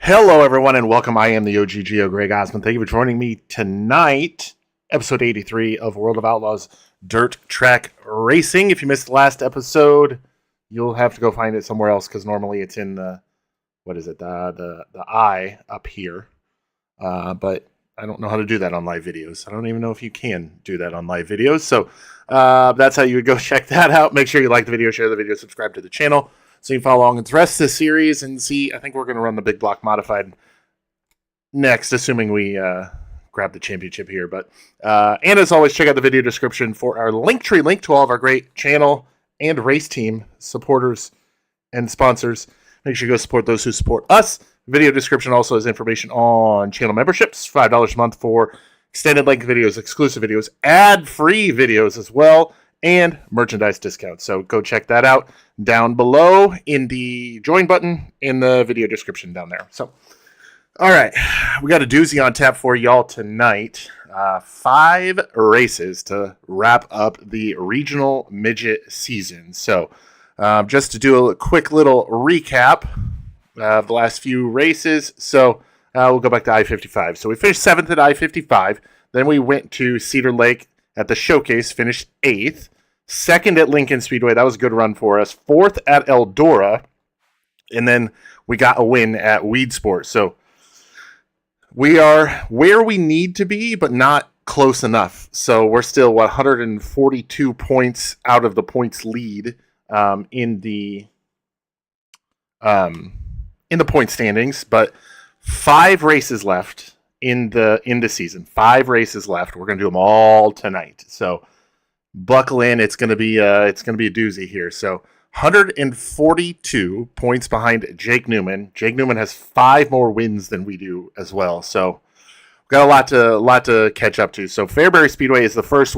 Hello, everyone, and welcome. I am the OGGO, Greg Osmond. Thank you for joining me tonight, episode 83 of World of Outlaws Dirt Track Racing. If you missed the last episode, you'll have to go find it somewhere else because normally it's in the eye up here. But I don't know how to do that on live videos. I don't even know if you can do that on live videos. So that's how you would go check that out. Make sure you like the video, share the video, subscribe to the channel, so you can follow along with the rest of the series and see. I think we're going to run the big block modified next, assuming we grab the championship here. But and as always, check out the video description for our Linktree link to all of our great channel and race team supporters and sponsors. Make sure you go support those who support us. Video description also has information on channel memberships, $5 a month for extended length videos, exclusive videos, ad-free videos as well, and merchandise discounts. So go check that out down below in the join button in the video description down there. So, all right, we got a doozy on tap for y'all tonight. 5 races to wrap up the regional midget season. So just to do a quick little recap of the last few races. So we'll go back to I-55. So we finished 7th at I-55. Then we went to Cedar Lake at the Showcase, finished 8th. 2nd at Lincoln Speedway. That was a good run for us. 4th at Eldora. And then we got a win at Weed Sport. So we are where we need to be, but not close enough. So we're still 142 points out of the points lead in the point standings, but 5 races left in the season. 5 races left. We're gonna do them all tonight. So buckle in. It's gonna be a doozy here. So 142 points behind Jake Newman. Jake Newman has 5 more wins than we do as well. So we've got a lot to catch up to. So Fairbury Speedway is the first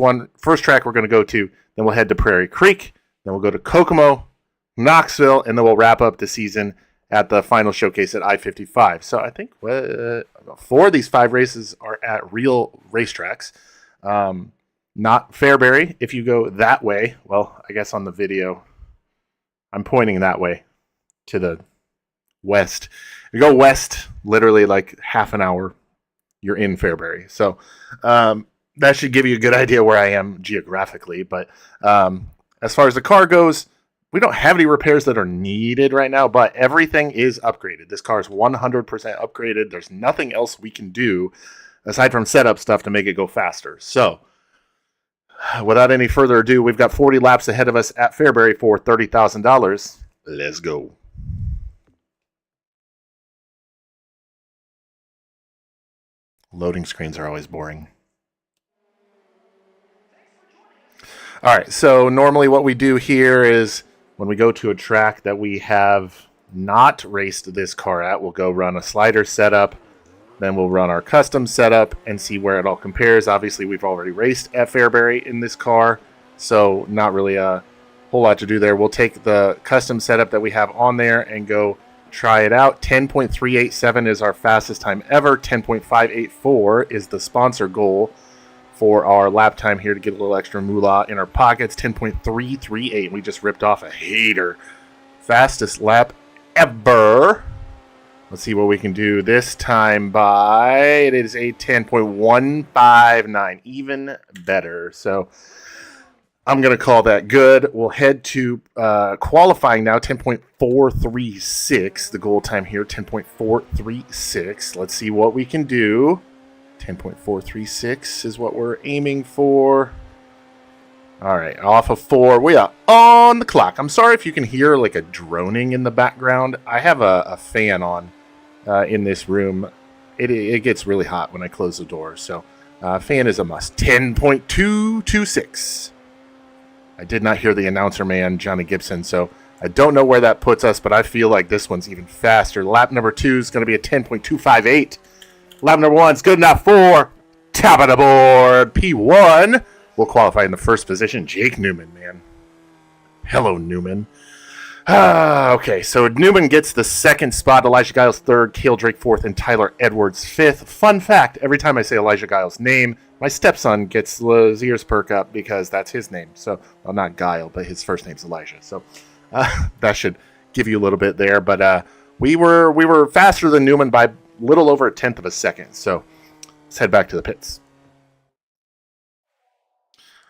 track we're gonna go to. Then we'll head to Prairie Creek. Then we'll go to Kokomo, Knoxville, and then we'll wrap up the season at the final showcase at I-55. So I think 4 of these 5 races are at real racetracks. Not Fairbury. If you go that way, well, I guess on the video, I'm pointing that way to the west. If you go west, literally like half an hour, you're in Fairbury. So that should give you a good idea where I am geographically. But as far as the car goes, we don't have any repairs that are needed right now, but everything is upgraded. This car is 100% upgraded. There's nothing else we can do aside from setup stuff to make it go faster. So without any further ado, we've got 40 laps ahead of us at Fairbury for $30,000. Let's go. Loading screens are always boring. All right, so normally what we do here is when we go to a track that we have not raced this car at, we'll go run a slider setup, then we'll run our custom setup and see where it all compares. Obviously, we've already raced at Fairbury in this car, so not really a whole lot to do there. We'll take the custom setup that we have on there and go try it out. 10.387 is our fastest time ever. 10.584 is the sponsor goal for our lap time here to get a little extra moolah in our pockets. 10.338. We just ripped off a hater. Fastest lap ever. Let's see what we can do this time by. It is a 10.159. Even better. So I'm going to call that good. We'll head to qualifying now. 10.436. The goal time here. 10.436. Let's see what we can do. 10.436 is what we're aiming for. All right, off of 4. We are on the clock. I'm sorry if you can hear like a droning in the background. I have a fan on in this room. It gets really hot when I close the door, so fan is a must. 10.226. I did not hear the announcer man, Johnny Gibson, so I don't know where that puts us, but I feel like this one's even faster. Lap number 2 is going to be a 10.258. Lap number 1 is good enough for top of the board. P1 will qualify in the first position. Jake Newman, man. Hello, Newman. Okay, so Newman gets the 2nd spot. Elijah Giles 3rd, Cale Drake 4th, and Tyler Edwards 5th. Fun fact, every time I say Elijah Giles' name, my stepson gets his ears perk up because that's his name. So, well, not Guile, but his first name's Elijah. So that should give you a little bit there. But we were faster than Newman by a little over a tenth of a second. So let's head back to the pits.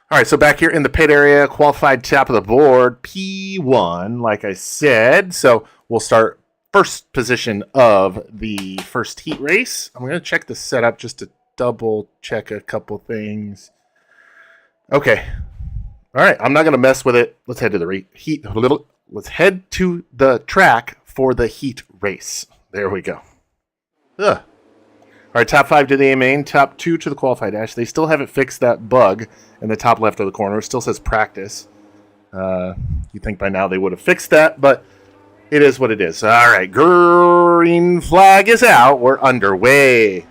All right, so back here in the pit area, qualified top of the board, P1, like I said. So we'll start first position of the first heat race. I'm going to check the setup just to double check a couple things. Okay. All right, I'm not going to mess with it. Let's head to the heat. Let's head to the track for the heat race. There we go. Ugh. All right, top 5 to the A main, top 2 to the qualified dash. They still haven't fixed that bug in the top left of the corner. It still says practice. You'd think by now they would have fixed that, but it is what it is. All right, green flag is out. We're underway.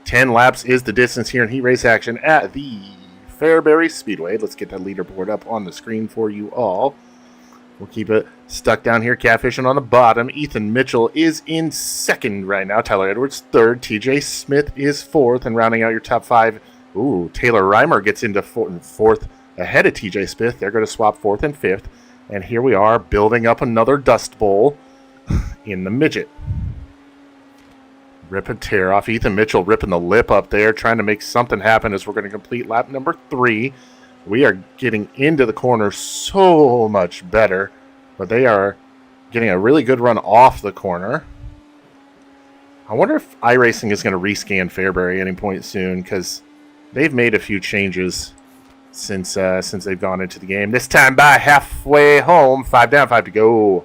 10 laps is the distance here in heat race action at the Fairbury Speedway. Let's get that leaderboard up on the screen for you all. We'll keep it stuck down here. Catfishing on the bottom. Ethan Mitchell is in second right now. Tyler Edwards third. TJ Smith is fourth. And rounding out your top 5, ooh, Taylor Reimer gets into fourth ahead of TJ Smith. They're going to swap fourth and fifth. And here we are building up another Dust Bowl in the Midget. Rip and tear off. Ethan Mitchell ripping the lip up there, trying to make something happen as we're going to complete lap number 3. We are getting into the corner so much better, but they are getting a really good run off the corner. I wonder if iRacing is going to rescan Fairbury any point soon, because they've made a few changes since they've gone into the game. This time by halfway home, 5 down, 5 to go.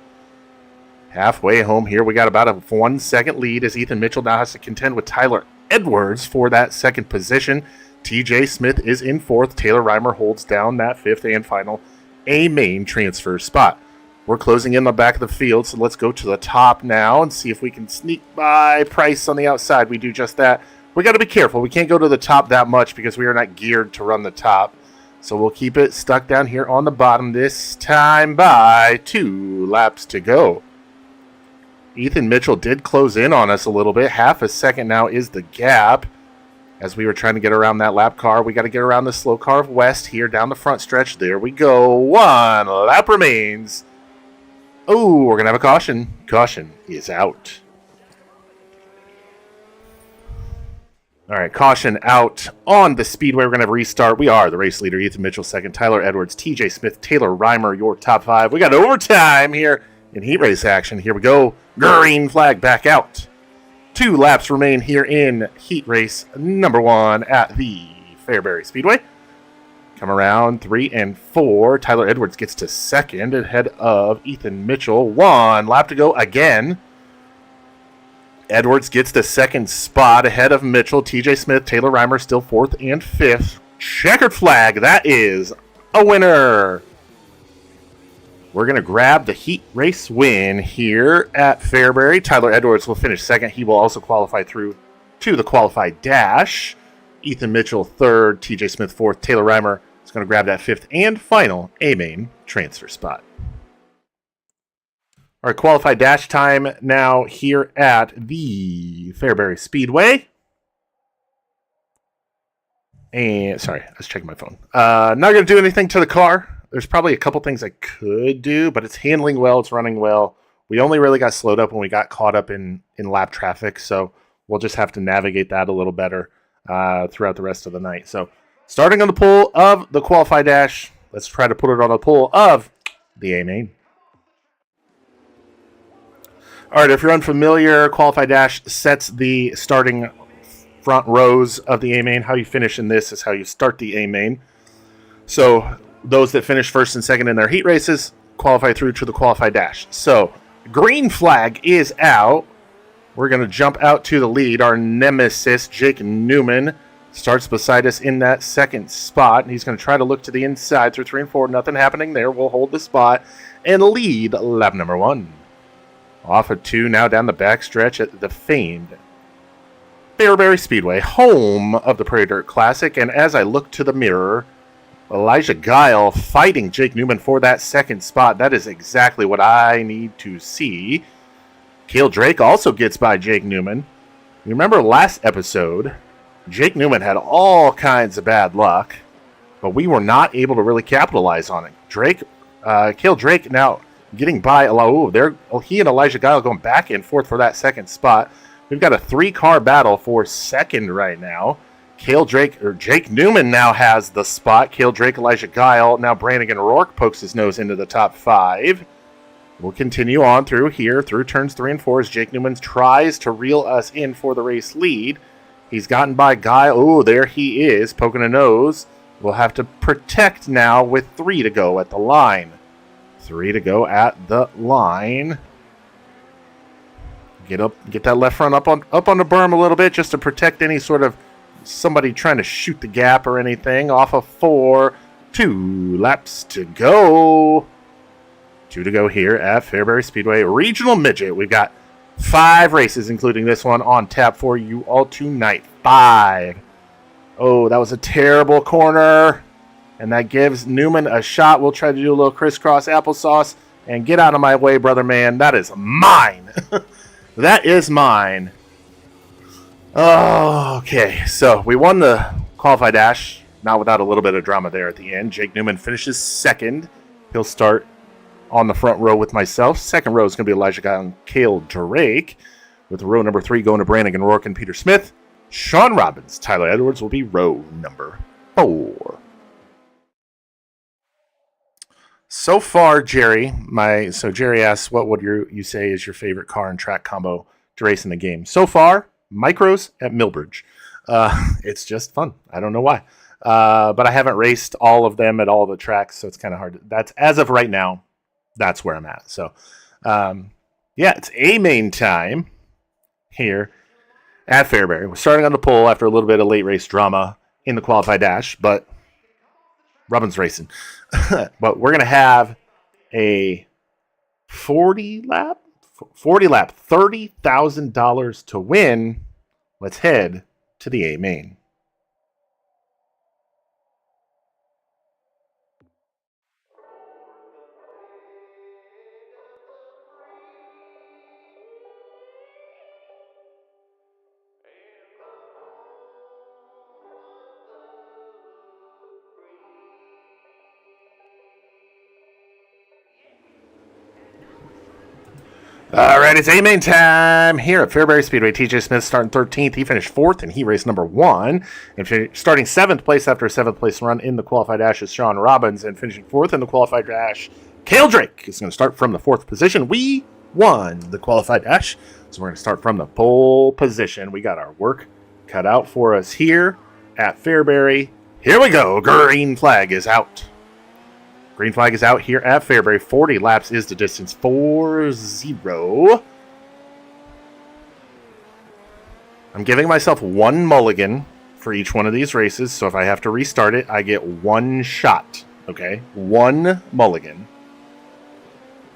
Halfway home here, we got about a 1 second lead as Ethan Mitchell now has to contend with Tyler Edwards for that second position. TJ Smith is in fourth. Taylor Reimer holds down that fifth and final A main transfer spot. We're closing in the back of the field, so let's go to the top now and see if we can sneak by Price on the outside. We do just that. We got to be careful. We can't go to the top that much because we are not geared to run the top. So we'll keep it stuck down here on the bottom, this time by 2 laps to go. Ethan Mitchell did close in on us a little bit. Half a second now is the gap. As we were trying to get around that lap car, we got to get around the slow car of West here down the front stretch. There we go. 1 lap remains. Oh, we're going to have a caution. Caution is out. All right, caution out on the speedway. We're going to have a restart. We are the race leader. Ethan Mitchell second. Tyler Edwards, TJ Smith, Taylor Reimer, your top 5. We got overtime here in heat race action. Here we go. Green flag back out. 2 laps remain here in heat race number 1 at the Fairbury Speedway. Come around 3 and 4. Tyler Edwards gets to second ahead of Ethan Mitchell. 1 lap to go again. Edwards gets the second spot ahead of Mitchell. TJ Smith, Taylor Reimer still 4th and 5th. Checkered flag. That is a winner. We're going to grab the heat race win here at Fairbury. Tyler Edwards will finish second. He will also qualify through to the qualified dash. Ethan Mitchell third, TJ Smith fourth. Taylor Reimer is going to grab that 5th and final A-main transfer spot. All right, qualified dash time now here at the Fairbury Speedway. And, sorry, I was checking my phone. Not going to do anything to the car. There's probably a couple things I could do, but it's handling well, it's running well. We only really got slowed up when we got caught up in lap traffic, so we'll just have to navigate that a little better throughout the rest of the night. So starting on the pole of the qualified dash, let's try to put it on the pole of the A-main. All right, if you're unfamiliar, qualified dash sets the starting front rows of the A-main. How you finish in this is how you start the A-main. So those that finish first and second in their heat races qualify through to the qualified dash. So green flag is out. We're going to jump out to the lead. Our nemesis, Jake Newman, starts beside us in that second spot. He's going to try to look to the inside through 3 and 4. Nothing happening there. We'll hold the spot and lead lap number 1. Off of 2, now down the backstretch at the famed Fairbury Speedway, home of the Prairie Dirt Classic. And as I look to the mirror, Elijah Guile fighting Jake Newman for that second spot. That is exactly what I need to see. Cale Drake also gets by Jake Newman. You remember last episode, Jake Newman had all kinds of bad luck, but we were not able to really capitalize on it. Cale Drake now getting by. He and Elijah Guile going back and forth for that second spot. We've got a 3-car battle for second right now. Jake Newman now has the spot. Cale Drake, Elijah Guile. Now Brannigan Rourke pokes his nose into the top 5. We'll continue on through turns 3 and 4 as Jake Newman tries to reel us in for the race lead. He's gotten by Guile. Oh, there he is, poking a nose. We'll have to protect now with 3 to go at the line. 3 to go at the line. Get that left front up on the berm a little bit just to protect any sort of somebody trying to shoot the gap or anything. Off of 4, 2 laps to go. 2 to go here at Fairbury Speedway Regional Midget. We've got 5 races, including this one, on tap for you all tonight. 5. Oh, that was a terrible corner. And that gives Newman a shot. We'll try to do a little crisscross applesauce. And get out of my way, brother man. That is mine. That is mine. Oh, okay, so we won the qualified dash. Not without a little bit of drama there at the end. Jake Newman finishes second. He'll start on the front row with myself. Second row is going to be Elijah Guile and Cale Drake. With row number 3 going to Brannigan Rourke and Peter Smith. Sean Robbins, Tyler Edwards will be row number 4. So far, Jerry asks, what would you say is your favorite car and track combo to race in the game? So far, micros at Millbridge. It's just fun. I don't know why. But I haven't raced all of them at all the tracks, so it's kind of hard. That's as of right now, that's where I'm at. So, it's A-main time here at Fairbury. We're starting on the pole after a little bit of late race drama in the qualified dash, but Robin's racing. But we're going to have a 40 lap, $30,000 to win. Let's head to the A-main. All right, it's A-main time here at Fairbury Speedway. TJ Smith starting 13th. He finished 4th, and he raced number 1. And starting 7th place after a 7th place run in the qualified dash is Sean Robbins. And finishing 4th in the qualified dash, Cale Drake is going to start from the 4th position. We won the qualified dash, so we're going to start from the pole position. We got our work cut out for us here at Fairbury. Here we go. Green flag is out. Green flag is out here at Fairbury. 40 laps is the distance. 4-0. I'm giving myself 1 mulligan for each one of these races. So if I have to restart it, I get 1 shot. Okay? 1 mulligan.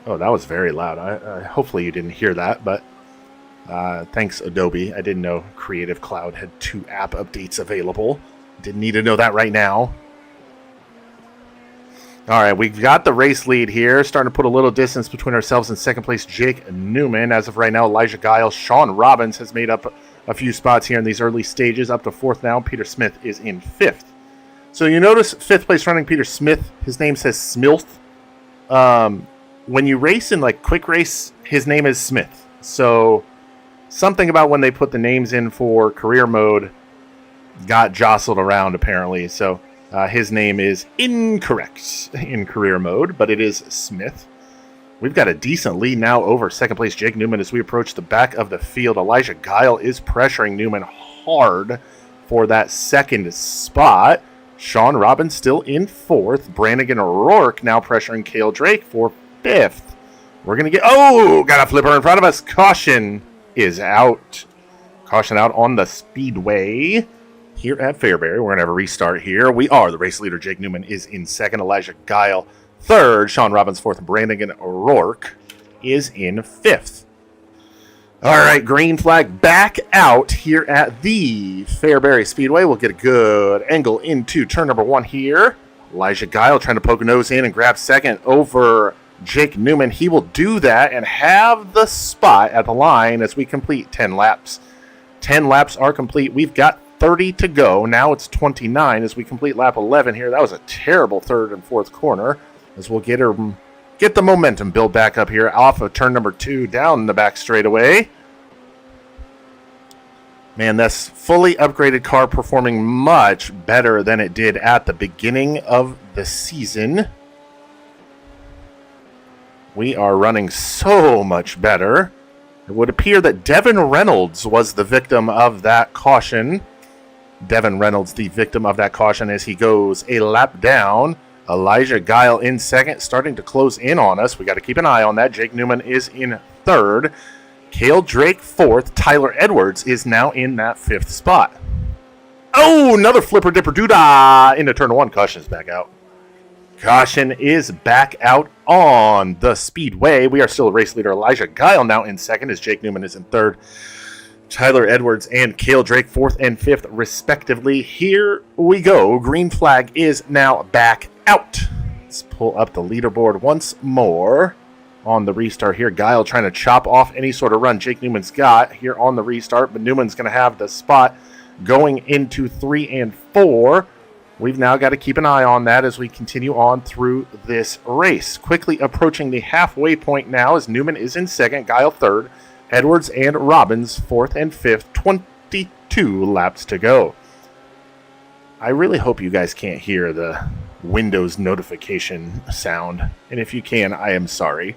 Oh, that was very loud. Hopefully you didn't hear that, but thanks, Adobe. I didn't know Creative Cloud had 2 app updates available. Didn't need to know that right now. All right, we've got the race lead here, starting to put a little distance between ourselves and second place Jake Newman. As of right now, Elijah Guile, Sean Robbins has made up a few spots here in these early stages, up to 4th now. Peter Smith is in 5th. So you notice 5th place running Peter Smith, his name says Smilth. When you race in like quick race, his name is Smith. So something about when they put the names in for career mode got jostled around apparently. So his name is incorrect in career mode, but it is Smith. We've got a decent lead now over second place Jake Newman as we approach the back of the field. Elijah Guile is pressuring Newman hard for that second spot. Sean Robbins still in 4th. Brannigan Rourke now pressuring Cale Drake for 5th. We're going to get... Oh! Got a flipper in front of us. Caution is out. Caution out on the speedway here at Fairbury. We're going to have a restart here. We are the race leader. Jake Newman is in 2nd. Elijah Guile 3rd. Sean Robbins 4th. And Brannigan Rourke is in 5th. All right, green flag back out here at the Fairbury Speedway. We'll get a good angle into turn number 1 here. Elijah Guile trying to poke a nose in and grab 2nd over Jake Newman. He will do that and have the spot at the line as we complete 10 laps. 10 laps are complete. We've got 30 to go. Now it's 29 as we complete lap 11 here. That was a terrible 3rd and 4th corner as we'll get get the momentum build back up here off of turn number 2 down the back straightaway. Man, this fully upgraded car performing much better than it did at the beginning of the season. We are running so much better. It would appear that Devin Reynolds was the victim of that caution. Devin Reynolds, the victim of that caution as he goes a lap down. Elijah Guile in second, starting to close in on us. We got to keep an eye on that. Jake Newman is in third. Cale Drake fourth. Tyler Edwards is now in that fifth spot. Oh, another flipper dipper doodah into turn 1. Caution is back out. Caution is back out on the speedway. We are still race leader Elijah Guile now in second as Jake Newman is in third. Tyler Edwards and Cale Drake fourth and fifth respectively. Here we go. Green flag is now back out. Let's pull up the leaderboard once more. On the restart here, Guile trying to chop off any sort of run Jake Newman's got here on the restart, but Newman's going to have the spot going into 3 and 4. We've now got to keep an eye on that as we continue on through this race. Quickly approaching the halfway point now as Newman is in second, Guile third, Edwards and Robbins fourth and fifth, 22 laps to go. I really hope you guys can't hear the Windows notification sound, and if you can, I am sorry.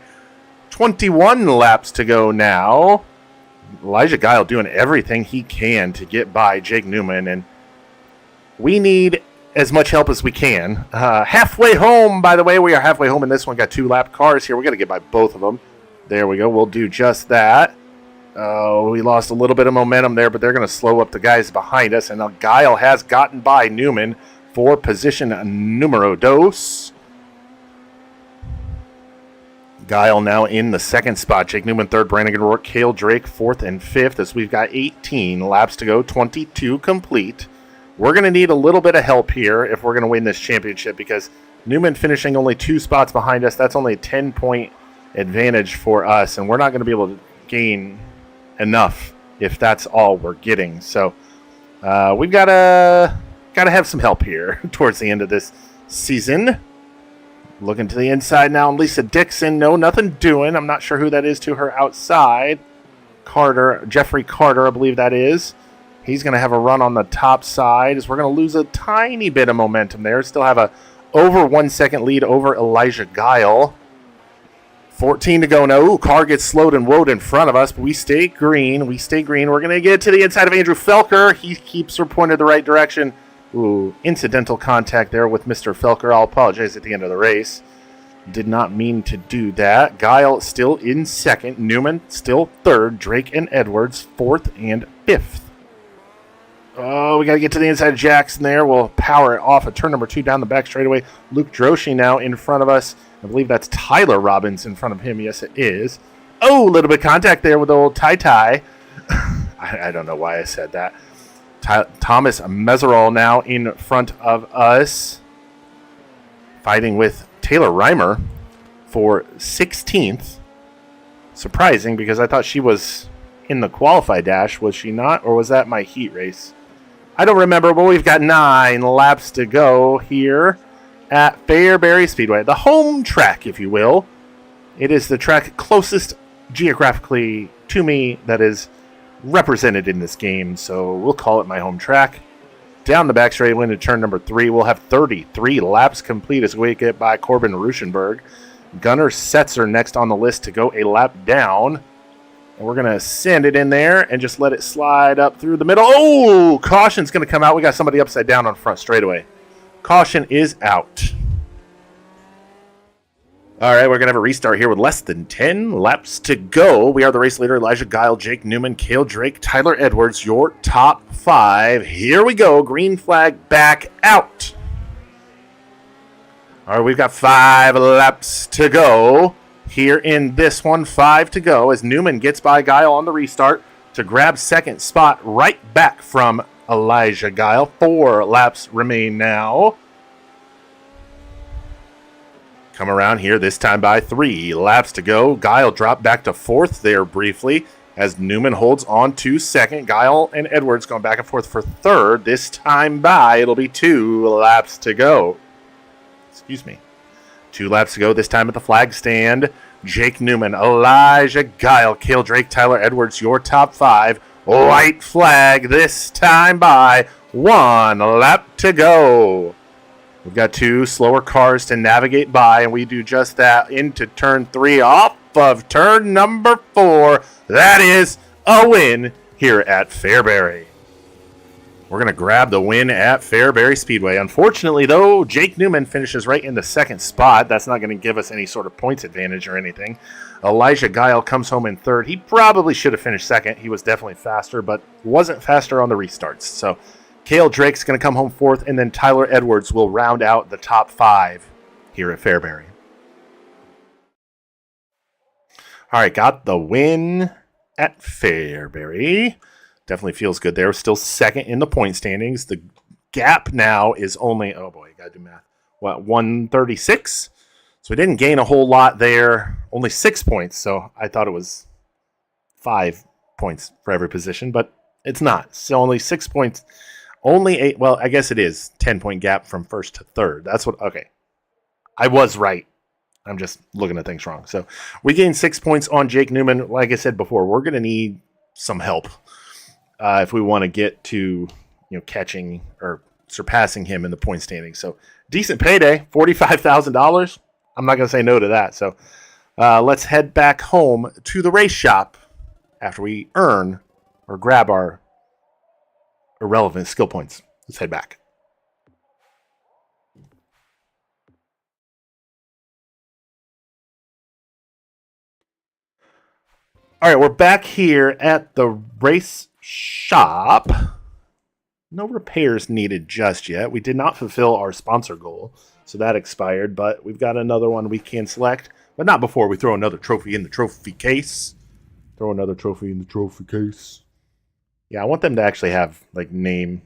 21 laps to go now. Elijah Guile doing everything he can to get by Jake Newman, and we need as much help as we can. Halfway home, by the way. We are halfway home in this one. Got 2 lap cars here. We got to get by both of them. There we go. We'll do just that. Oh, we lost a little bit of momentum there, but they're going to slow up the guys behind us, and now Guile has gotten by Newman for position numero dos. Guile now in the second spot. Jake Newman third, Brannigan Rourke, Cale Drake fourth and fifth as we've got 18 laps to go, 22 complete. We're going to need a little bit of help here if we're going to win this championship because Newman finishing only 2 spots behind us, that's only a 10-point advantage for us, and we're not going to be able to gain enough if that's all we're getting. So we've got to have some help here towards the end of this season. Looking to the inside now, Lisa Dixon. No, nothing doing. I'm not sure who that is to her outside. Jeffrey Carter, I believe that is. He's going to have a run on the top side as we're going to lose a tiny bit of momentum there. Still have a over 1 second lead over Elijah Guile. 14 to go now. Ooh, car gets slowed and woed in front of us, but we stay green. We're going to get to the inside of Andrew Felker. He keeps her pointed the right direction. Ooh, incidental contact there with Mr. Felker. I'll apologize at the end of the race. Did not mean to do that. Guile still in second. Newman still third. Drake and Edwards fourth and fifth. Oh, we got to get to the inside of Jackson there. We'll power it off at turn number 2 down the back straightaway. Luke Droshi now in front of us. I believe that's Tyler Robbins in front of him. Yes, it is. Oh, a little bit of contact there with the old tie. I don't know why I said that. Thomas Meserol now in front of us. Fighting with Taylor Reimer for 16th. Surprising because I thought she was in the qualify dash. Was she not? Or was that my heat race? I don't remember, but we've got 9 laps to go here at Fairbury Speedway. The home track, if you will. It is the track closest geographically to me that is represented in this game, so we'll call it my home track. Down the back straightaway into turn number 3. We'll have 33 laps complete as we get by Corbin Ruschenberg. Gunnar Setzer next on the list to go a lap down. And we're going to send it in there and just let it slide up through the middle. Oh, caution's going to come out. We got somebody upside down on front straightaway. Caution is out. All right, we're going to have a restart here with less than 10 laps to go. We are the race leader, Elijah Guile, Jake Newman, Cale Drake, Tyler Edwards, your top 5. Here we go. Green flag back out. All right, we've got 5 laps to go here in this one. 5 to go as Newman gets by Guile on the restart to grab second spot right back from Elijah Guile. 4 laps remain now. Come around here, this time by 3 laps to go. Guile dropped back to 4th there briefly as Newman holds on to second. Guile and Edwards going back and forth for 3rd. This time by, it'll be 2 laps to go. Excuse me. 2 laps to go, this time at the flag stand. Jake Newman, Elijah Guile, Cale Drake, Tyler Edwards, your top 5. White flag this time by 1 lap to go. We've got 2 slower cars to navigate by, and we do just that into turn 3 off of turn number 4. That is a win here at Fairbury. We're going to grab the win at Fairbury Speedway. Unfortunately, though, Jake Newman finishes right in the 2nd spot. That's not going to give us any sort of points advantage or anything. Elijah Guile comes home in 3rd. He probably should have finished 2nd. He was definitely faster, but wasn't faster on the restarts. So Cale Drake's going to come home 4th, and then Tyler Edwards will round out the top 5 here at Fairbury. All right, got the win at Fairbury. Definitely feels good there. Still 2nd in the point standings. The gap now is only, oh boy, got to do math. What, 136? So we didn't gain a whole lot there. Only 6 points, so I thought it was 5 points for every position, but it's not. So only 6 points. Only 8, well, I guess it is 10-point gap from 1st to 3rd. That's what, okay. I was right. I'm just looking at things wrong. So we gained 6 points on Jake Newman. Like I said before, we're going to need some help if we want to get to, catching or surpassing him in the point standing. So decent payday, $45,000. I'm not going to say no to that. So let's head back home to the race shop after we earn or grab our irrelevant skill points. Let's head back. All right, we're back here at the race shop. No repairs needed just yet. We did not fulfill our sponsor goal, so that expired, but we've got another one we can select, but not before we throw another trophy in the trophy case. Throw another trophy in the trophy case. Yeah, I want them to actually have, like, name,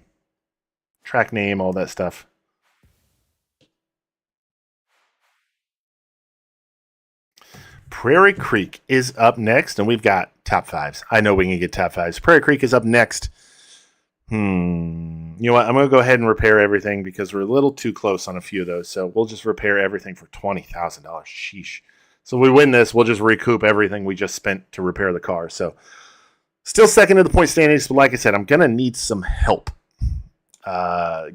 track name, all that stuff. Prairie Creek is up next, and we've got top 5s. I know we can get top 5s. Prairie Creek is up next. You know what? I'm going to go ahead and repair everything because we're a little too close on a few of those. So we'll just repair everything for $20,000. Sheesh. So if we win this, we'll just recoup everything we just spent to repair the car. So still 2nd in the point standings, but like I said, I'm going to need some help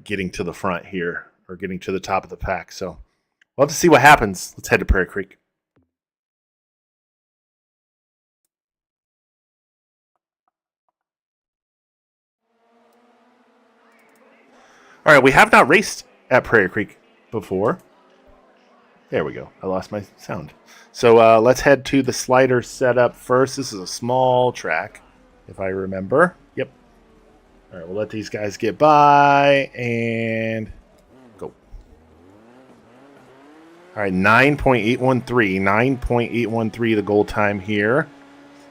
getting to the front here or getting to the top of the pack. So we'll have to see what happens. Let's head to Prairie Creek. All right, we have not raced at Prairie Creek before. There we go. I lost my sound. So let's head to the slider setup first. This is a small track, if I remember. Yep. All right, we'll let these guys get by and go. All right, 9.813. 9.813 the goal time here.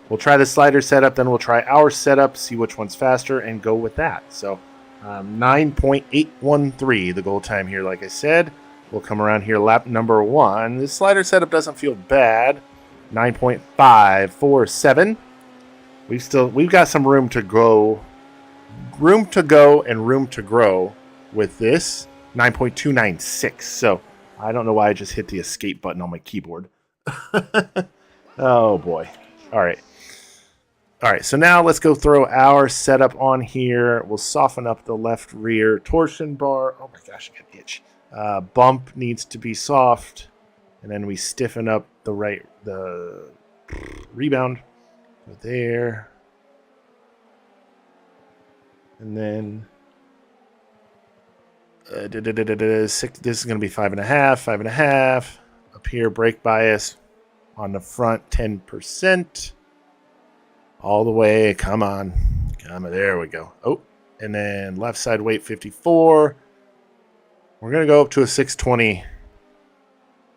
We'll try the slider setup, then we'll try our setup, see which one's faster, and go with that. So 9.813 the goal time here, like I said. We'll come around here, lap number 1. This slider setup doesn't feel bad. 9.547. We've got some room to go. Room to go and room to grow with this. 9.296. So I don't know why I just hit the escape button on my keyboard. Oh boy. All right. All right, so now let's go throw our setup on here. We'll soften up the left rear torsion bar. Oh my gosh, I got an itch. Bump needs to be soft, and then we stiffen up the rebound there, and then this is going to be 5.5, 5.5. Up here, brake bias on the front, 10%. All the way, come on. There we go. Oh, and then left side weight 54. We're going to go up to a 620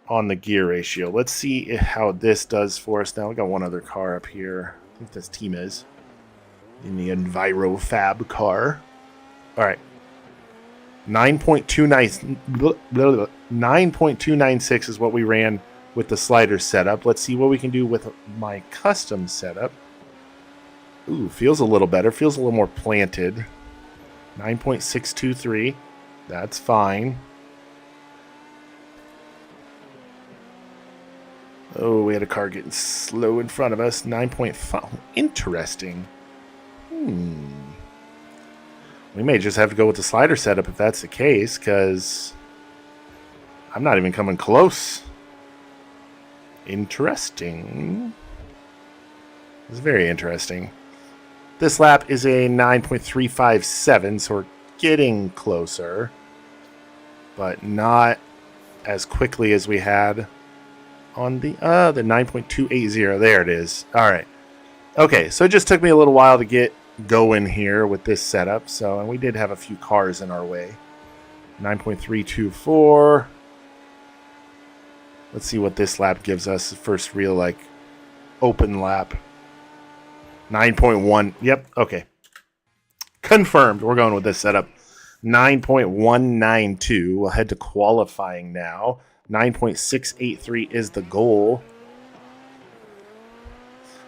on the gear ratio. Let's see how this does for us now. We got one other car up here. I think that's Timez in the Enviro Fab car. All right. 9.296 is what we ran with the slider setup. Let's see what we can do with my custom setup. Ooh, feels a little better. Feels a little more planted. 9.623. That's fine. Oh, we had a car getting slow in front of us. 9.5. Interesting. We may just have to go with the slider setup if that's the case, because I'm not even coming close. Interesting. It's very interesting. This lap is a 9.357, so we're getting closer, but not as quickly as we had on the 9.280. There it is. All right. Okay, so it just took me a little while to get going here with this setup. So, and we did have a few cars in our way. 9.324. Let's see what this lap gives us. The first real, like, open lap. 9.1. Yep, okay. Confirmed. We're going with this setup. 9.192. We'll head to qualifying now. 9.683 is the goal.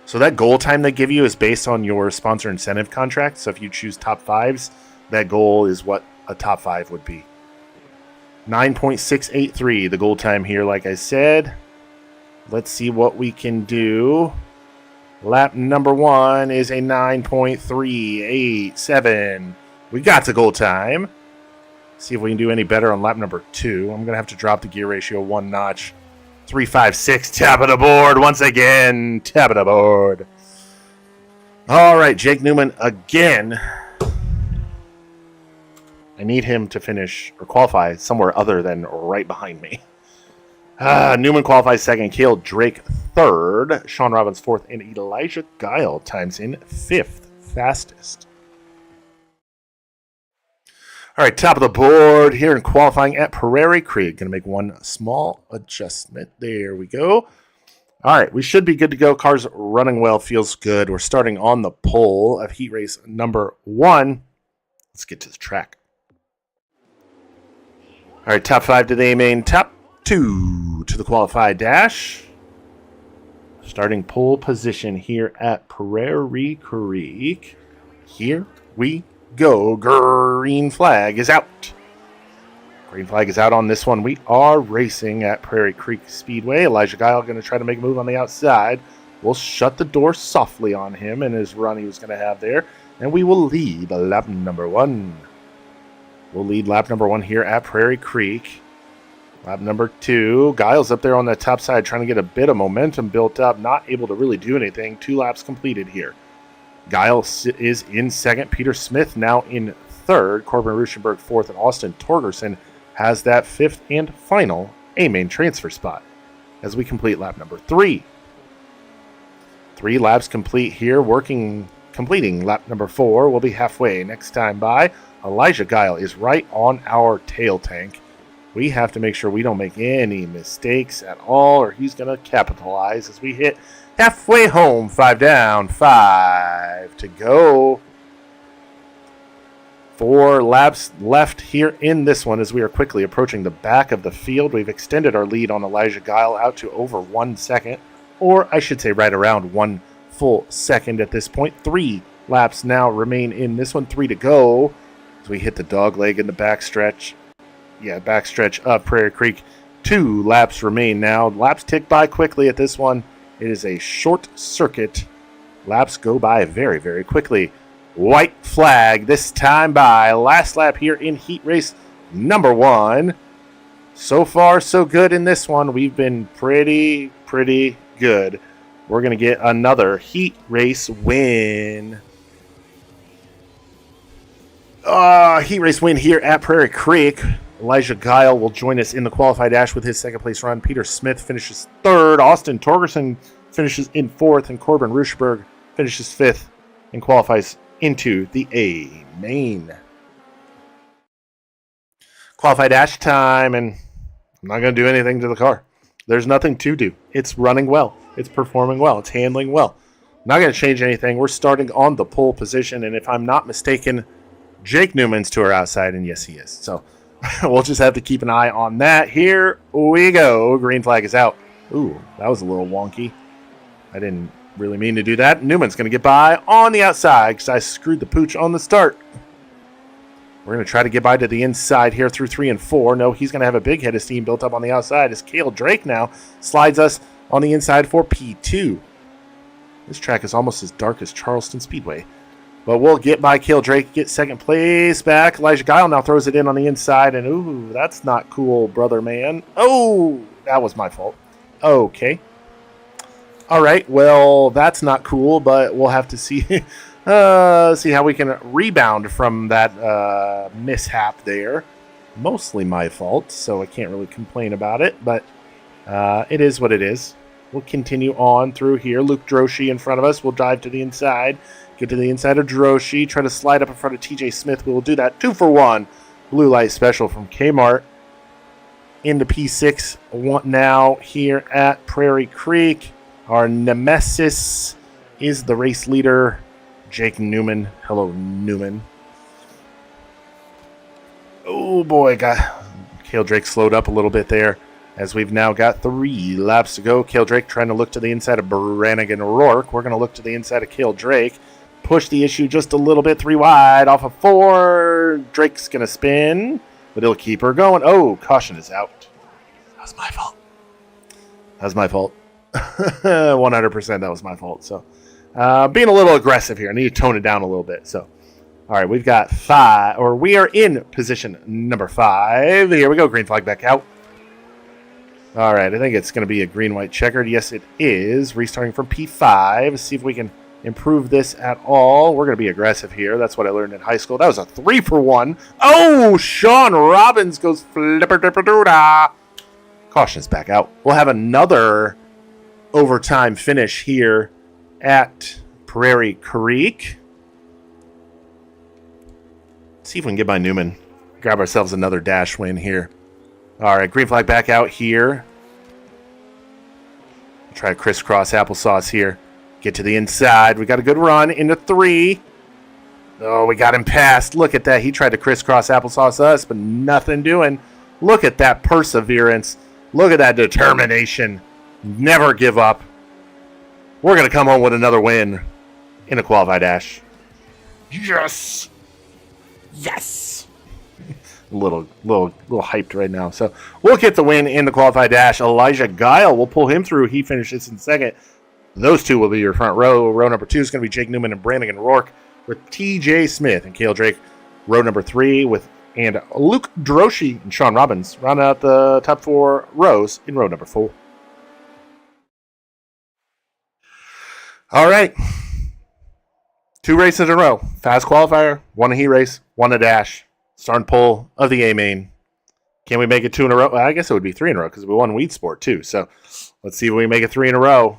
So that goal time they give you is based on your sponsor incentive contract. So if you choose top fives, that goal is what a top five would be. 9.683, the goal time here, like I said. Let's see what we can do. Lap number 1 is a 9.387. We got the goal time. See if we can do any better on lap number 2. I'm going to have to drop the gear ratio one notch. 356, top of the board once again. Top of the board. All right, Jake Newman again. I need him to finish or qualify somewhere other than right behind me. Newman qualifies second. Cale Drake third. Sean Robbins fourth. And Elijah Guile times in fifth. Fastest. All right, top of the board here in qualifying at Prairie Creek. Going to make one small adjustment. There we go. All right, we should be good to go. Car's running well. Feels good. We're starting on the pole of heat race number 1. Let's get to the track. All right, top 5 to the A-main. Top 2 to the qualified dash. Starting pole position here at Prairie Creek. Here we go. Green flag is out. Green flag is out on this one. We are racing at Prairie Creek Speedway. Elijah Guile going to try to make a move on the outside. We'll shut the door softly on him and his run he was going to have there. And we will lead lap number 1. We'll lead lap number 1 here at Prairie Creek. Lap number 2. Guile's up there on the top side trying to get a bit of momentum built up. Not able to really do anything. 2 laps completed here. Guile is in second. Peter Smith now in third. Corbin Ruschenberg fourth. And Austin Torgerson has that 5th and final A-main transfer spot as we complete lap number 3. 3 laps complete here. Completing lap number 4. We'll be halfway next time by. Elijah Guile is right on our tail tank. We have to make sure we don't make any mistakes at all, or he's going to capitalize as we hit halfway home. 5 down, 5 to go. 4 laps left here in this one as we are quickly approaching the back of the field. We've extended our lead on Elijah Guile out to over 1 second, or I should say right around 1 full second at this point. 3 laps now remain in this one. 3 to go as we hit the dog leg in the backstretch. Backstretch of Prairie Creek. 2 laps remain now. Laps tick by quickly at this one. It is a short circuit. Laps go by very, very quickly. White flag this time by. Last lap here in heat race number 1. So far, so good in this one. We've been pretty good. We're going to get another heat race win. Heat race win here at Prairie Creek. Elijah Guile will join us in the qualified dash with his second place run. Peter Smith finishes 3rd. Austin Torgerson finishes in 4th. And Corbin Ruschenberg finishes 5th and qualifies into the A-main. Qualified dash time, and I'm not going to do anything to the car. There's nothing to do. It's running well. It's performing well. It's handling well. Not going to change anything. We're starting on the pole position, and if I'm not mistaken, Jake Newman's to our outside, and yes, he is. So we'll just have to keep an eye on that. Here we go. Green flag is out. Ooh, that was a little wonky. I didn't really mean to do that. Newman's going to get by on the outside because I screwed the pooch on the start. We're going to try to get by to the inside here through 3 and 4. No, he's going to have a big head of steam built up on the outside as Cale Drake now slides us on the inside for P2. This track is almost as dark as Charleston Speedway. But we'll get by Killdrake, get second place back. Elijah Guile now throws it in on the inside, and ooh, that's not cool, brother man. Oh, that was my fault. Okay. All right, well, that's not cool, but we'll have to see see how we can rebound from that mishap there. Mostly my fault, so I can't really complain about it, but it is what it is. We'll continue on through here. Luke Droshi in front of us. We'll dive to the inside. Get to the inside of Droshi. Try to slide up in front of TJ Smith. We will do that. 2 for 1. Blue light special from Kmart. Into P6 now here at Prairie Creek. Our nemesis is the race leader, Jake Newman. Hello, Newman. Oh, boy. Killdrake slowed up a little bit there, as we've now got 3 laps to go. Killdrake trying to look to the inside of Brannigan Rourke. We're going to look to the inside of Killdrake. Push the issue just a little bit. 3 wide off of 4. Drake's going to spin, but he'll keep her going. Oh, caution is out. That was my fault. That was my fault. 100% that was my fault. So being a little aggressive here. I need to tone it down a little bit. So, all right, we've got 5, or we are in position number 5. Here we go. Green flag back out. All right, I think it's going to be a green-white checkered. Yes, it is. Restarting from P5. Let's see if we can improve this at all. We're going to be aggressive here. That's what I learned in high school. That was a 3 for 1. Oh, Sean Robbins goes flipper-dipper-doo-dah. Caution is back out. We'll have another overtime finish here at Prairie Creek. Let's see if we can get by Newman. Grab ourselves another dash win here. All right, green flag back out here. Try to crisscross applesauce here. Get to the inside. We got a good run into 3. Oh, we got him past. Look at that. He tried to crisscross applesauce us, but nothing doing. Look at that perseverance. Look at that determination. Never give up. We're going to come home with another win in a qualified dash. Yes. Yes. A little hyped right now. So we'll get the win in the qualified dash. Elijah Guile will pull him through. He finishes in second. Those 2 will be your front row. Row number 2 is going to be Jake Newman and Brannigan Rourke, with TJ Smith and Killdrake. Row number 3 and Luke Droshi and Sean Robbins round out the top 4 rows in row number 4. All right. 2 races in a row. Fast qualifier, 1 a heat race, 1 a dash. Starting pole of the A-main. Can we make it 2 in a row? Well, I guess it would be 3 in a row because we won Weed Sport too. So let's see if we can make it 3 in a row.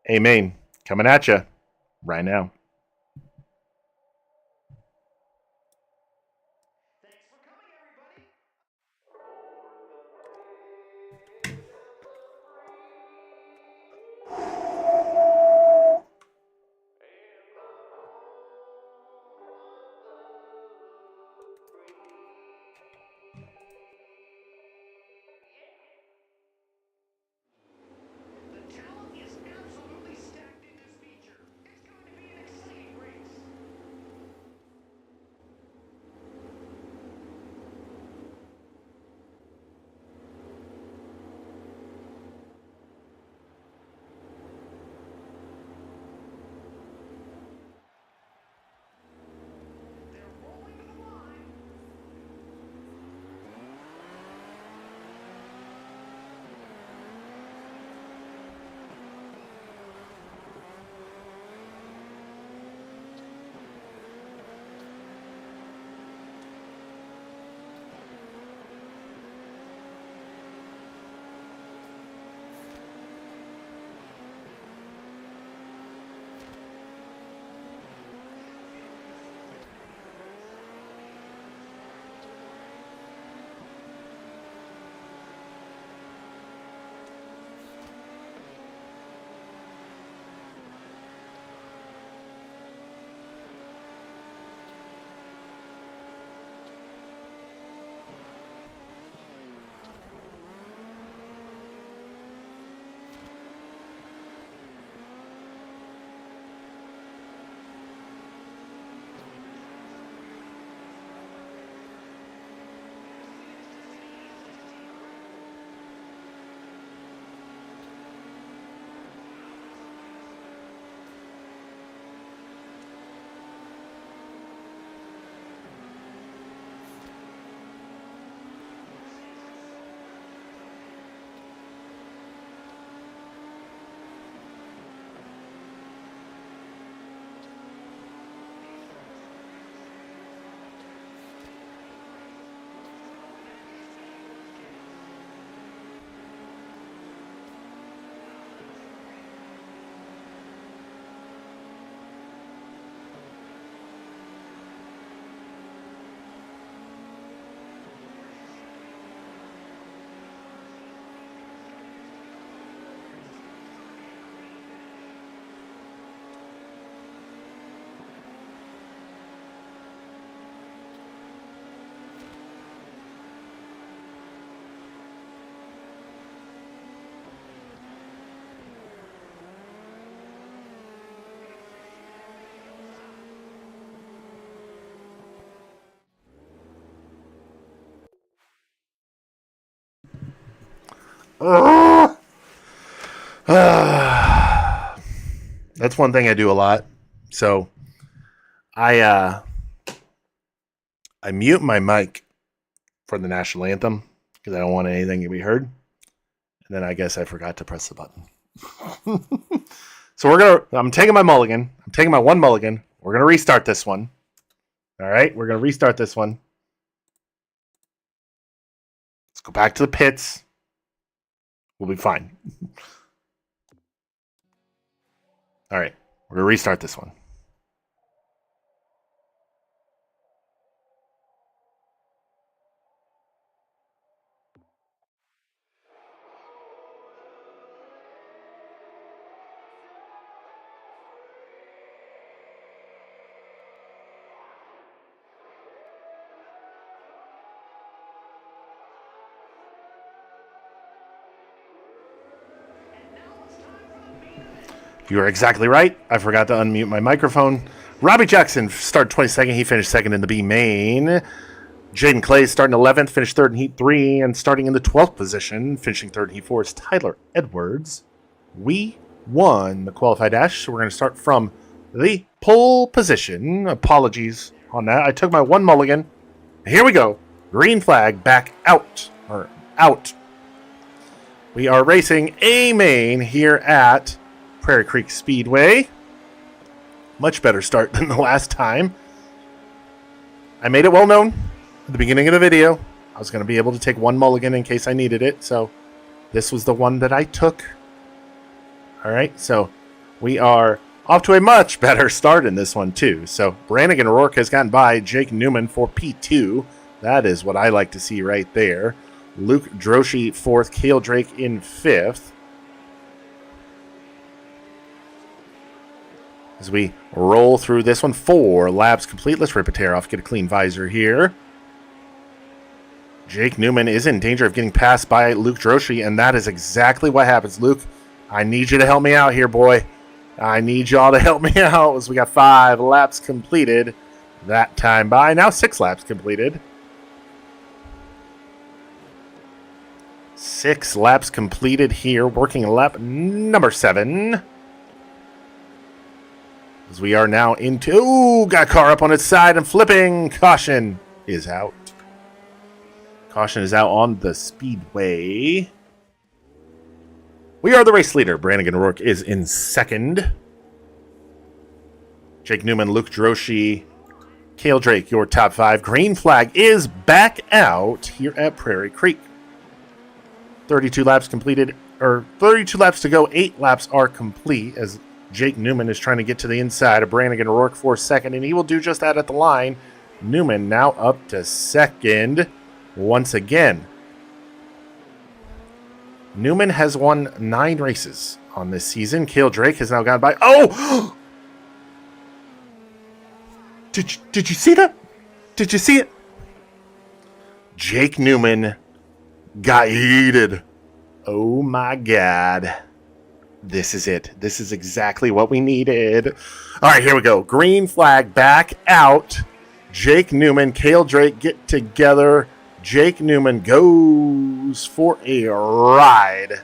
A-main coming at you right now. That's one thing I do a lot. So I mute my mic for the national anthem because I don't want anything to be heard. And then I guess I forgot to press the button. So I'm taking my mulligan. I'm taking my one mulligan. We're going to restart this one. All right, we're going to restart this one. Let's go back to the pits. We'll be fine. All right, we're going to restart this one. You are exactly right. I forgot to unmute my microphone. Robbie Jackson started 22nd. He finished second in the B main. Jaden Clay starting 11th, finished third in Heat 3, and starting in the 12th position, finishing third in Heat 4 is Tyler Edwards. We won the qualified dash, so we're going to start from the pole position. Apologies on that. I took my one mulligan. Here we go. Green flag back out. Or out. We are racing A main here at Prairie Creek Speedway. Much better start than the last time. I made it well known at the beginning of the video. I was going to be able to take one mulligan in case I needed it. So this was the one that I took. All right. So we are off to a much better start in this one too. So Brannigan Rourke has gotten by Jake Newman for P2. That is what I like to see right there. Luke Droshi 4th. Cale Drake in 5th. As we roll through this one, 4 laps complete. Let's rip a tear off, get a clean visor here. Jake Newman is in danger of getting passed by Luke Droshi, and that is exactly what happens. Luke, I need you to help me out here, boy. I need y'all to help me out as we got 5 laps completed. That time by. Now 6 laps completed. 6 laps completed here, working lap number 7. As we are now into... Ooh, got a car up on its side and flipping. Caution is out. Caution is out on the speedway. We are the race leader. Brannigan Rourke is in 2nd. Jake Newman, Luke Droshi, Cale Drake, your top 5. Green flag is back out here at Prairie Creek. 32 laps completed, or 32 laps to go. 8 laps are complete as Jake Newman is trying to get to the inside of Brannigan Rourke for 2nd, and he will do just that at the line. Newman now up to 2nd once again. Newman has won 9 races on this season. Cale Drake has now gone by. Oh! Did you see that? Did you see it? Jake Newman got heated. Oh my God. This is it. This is exactly what we needed. All right, here we go. Green flag back out. Jake Newman, Cale Drake get together. Jake Newman goes for a ride.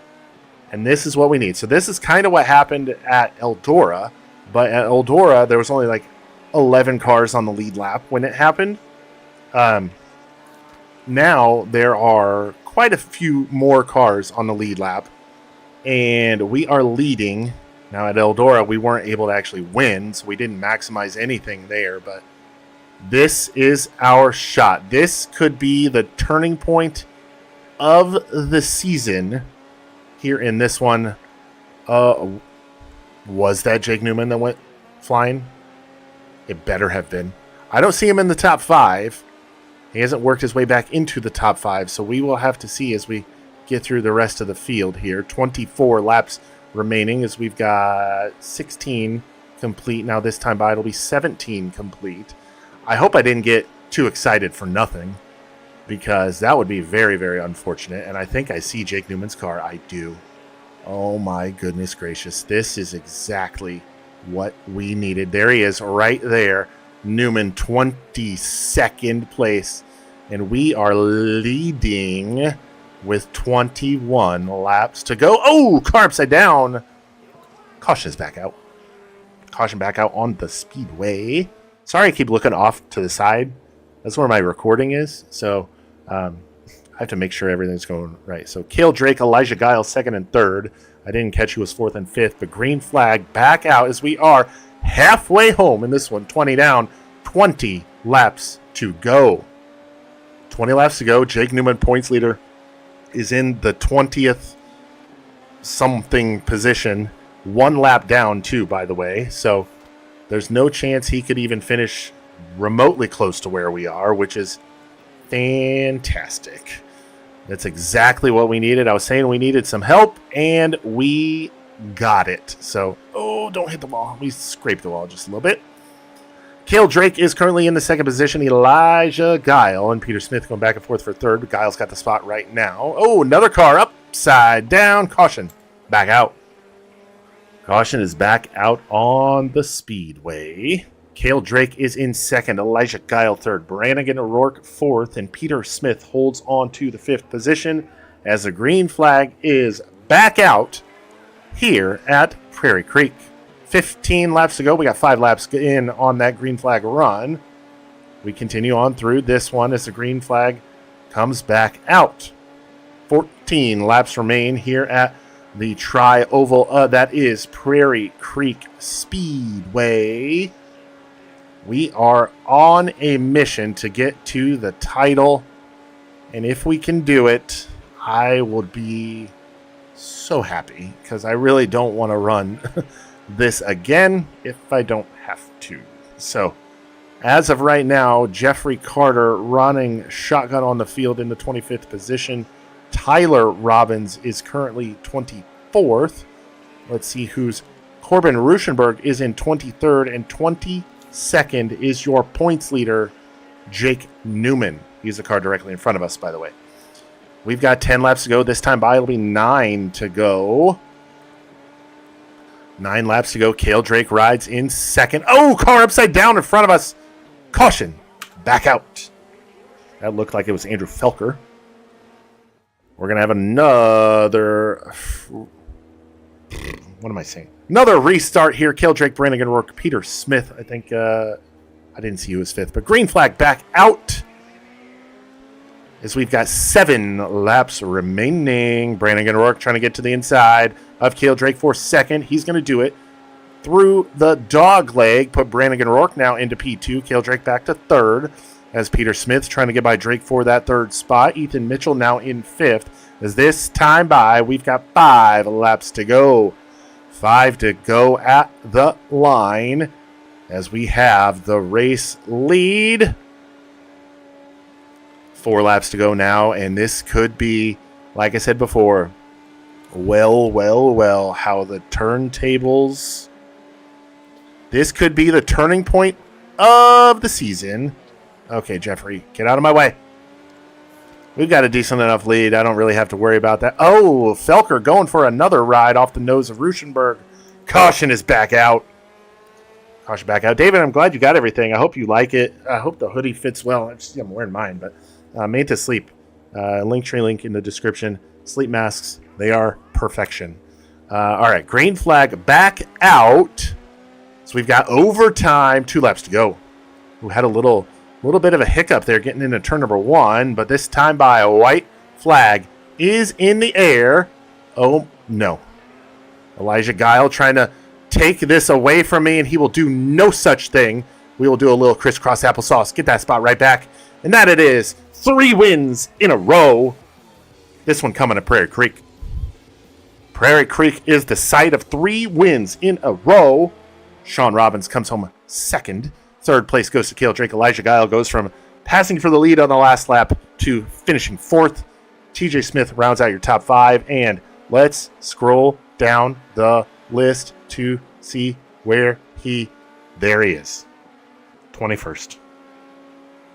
And this is what we need. So this is kind of what happened at Eldora. But at Eldora, there was only like 11 cars on the lead lap when it happened. Now there are quite a few more cars on the lead lap. And we are leading. Now at Eldora, we weren't able to actually win, so we didn't maximize anything there. But this is our shot. This could be the turning point of the season here in this one. Was that Jake Newman that went flying? It better have been. I don't see him in the top 5. He hasn't worked his way back into the top 5, so we will have to see as we get through the rest of the field here. 24 laps remaining as we've got 16 complete. Now this time by it'll be 17 complete. I hope I didn't get too excited for nothing because that would be very, very unfortunate. And I think I see Jake Newman's car. I do. Oh my goodness gracious. This is exactly what we needed. There he is right there. Newman 22nd place. And we are leading with 21 laps to go. Oh, car upside down. Caution is back out. Caution back out on the speedway. Sorry, I keep looking off to the side. That's where my recording is. So I have to make sure everything's going right. So Cale Drake, Elijah Giles, second and third. I didn't catch who was fourth and fifth. But green flag back out as we are halfway home in this one. 20 down, 20 laps to go. 20 laps to go. Jake Newman, points leader, is in the 20th something position. 1 lap down, too, by the way. So there's no chance he could even finish remotely close to where we are, which is fantastic. That's exactly what we needed. I was saying we needed some help, and we got it. So, oh, don't hit the wall. We scraped the wall just a little bit. Cale Drake is currently in the second position. Elijah Guile and Peter Smith going back and forth for third. But Giles got the spot right now. Oh, another car upside down. Caution. Back out. Caution is back out on the speedway. Cale Drake is in second. Elijah Guile third. Brannigan O'Rourke fourth. And Peter Smith holds on to the fifth position as the green flag is back out here at Prairie Creek. 15 laps to go. We got 5 laps in on that green flag run. We continue on through this one as the green flag comes back out. 14 laps remain here at the Tri-Oval. That is Prairie Creek Speedway. We are on a mission to get to the title. And if we can do it, I will be so happy because I really don't want to run this again if I don't have to. So, as of right now, Jeffrey Carter running shotgun on the field in the 25th position. Tyler Robbins is currently 24th. Let's see who's... Corbin Ruschenberg is in 23rd, and 22nd is your points leader, Jake Newman. He's the car directly in front of us, by the way. We've got 10 laps to go. This time by, it'll be 9 to go. 9 laps to go. Cale Drake rides in second. Oh, car upside down in front of us. Caution. Back out. That looked like it was Andrew Felker. We're going to have another... What am I saying? Another restart here. Cale Drake, Brannigan O'Rourke, Peter Smith. I think... I didn't see who was fifth. But green flag back out. As we've got 7 laps remaining. Brannigan O'Rourke trying to get to the inside of Cale Drake for second. He's going to do it through the dog leg. Put Brannigan O'Rourke now into P2. Cale Drake back to third. As Peter Smith trying to get by Drake for that third spot. Ethan Mitchell now in fifth. As this time by, we've got 5 laps to go. 5 to go at the line. As we have the race lead. 4 laps to go now, and this could be, like I said before, well, how the turntables... This could be the turning point of the season. Okay, Jeffrey, get out of my way. We've got a decent enough lead. I don't really have to worry about that. Oh, Felker going for another ride off the nose of Ruschenberg. Caution is back out. Caution back out. David, I'm glad you got everything. I hope you like it. I hope the hoodie fits well. I'm wearing mine, but... Made to Sleep. Linktree link in the description. Sleep masks. They are perfection. All right. Green flag back out. So we've got overtime. 2 laps to go. We had a little bit of a hiccup there getting into turn number 1. But this time by a white flag is in the air. Oh, no. Elijah Guile trying to take this away from me. And he will do no such thing. We will do a little crisscross applesauce. Get that spot right back. And that it is. 3 wins in a row. This one coming to Prairie Creek. Prairie Creek is the site of 3 wins in a row. Sean Robbins comes home second. Third place goes to Cale Drake. Elijah Guile goes from passing for the lead on the last lap to finishing 4th. TJ Smith rounds out your top 5. And let's scroll down the list to see where there he is. 21st.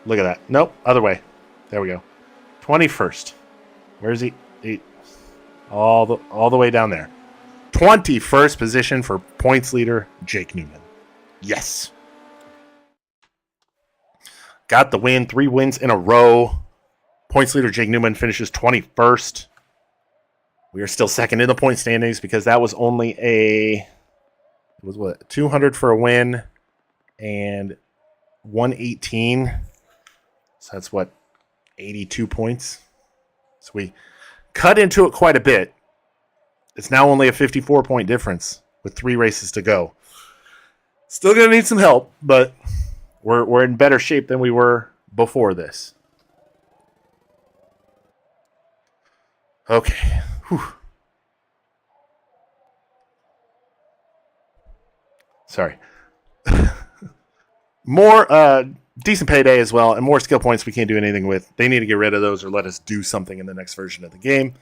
Look at that. Nope, other way. There we go. 21st. Where is he? All the way down there. 21st position for points leader, Jake Newman. Yes. Got the win. 3 wins in a row. Points leader Jake Newman finishes 21st. We are still second in the point standings because that was only it was what, 200 for a win and 118. So that's what, 82 points. So we cut into it quite a bit. It's now only a 54-point difference with 3 races to go. Still going to need some help, but we're in better shape than we were before this. Okay. Whew. Sorry. More decent payday as well, and more skill points we can't do anything with. They need to get rid of those or let us do something in the next version of the game.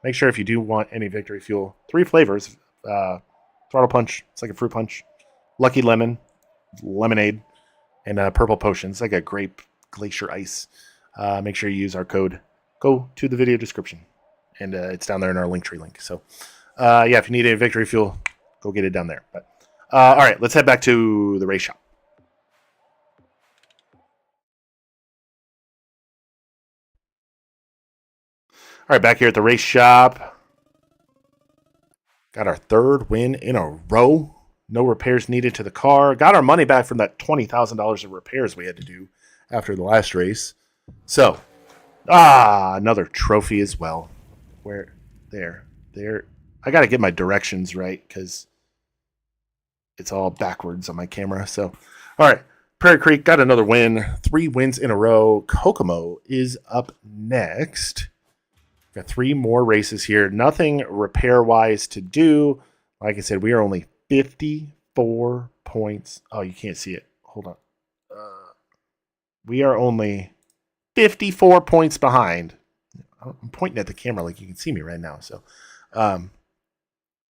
Make sure if you do want any victory fuel, 3 flavors. Throttle Punch, it's like a fruit punch. Lucky Lemon, lemonade, and purple potions, like a grape glacier ice. Make sure you use our code. Go to the video description, and it's down there in our Linktree link. So, yeah, if you need any victory fuel, go get it down there. But all right, let's head back to the race shop. All right, back here at the race shop. Got our 3rd win in a row. No repairs needed to the car. Got our money back from that $20,000 of repairs we had to do after the last race. So, another trophy as well. Where? There. I got to get my directions right because it's all backwards on my camera. So, all right. Prairie Creek got another win. 3 wins in a row. Kokomo is up next. Got 3 more races here. Nothing repair-wise to do. Like I said, we are only 54 points. Oh, you can't see it. Hold on. We are only 54 points behind. I'm pointing at the camera like you can see me right now. So,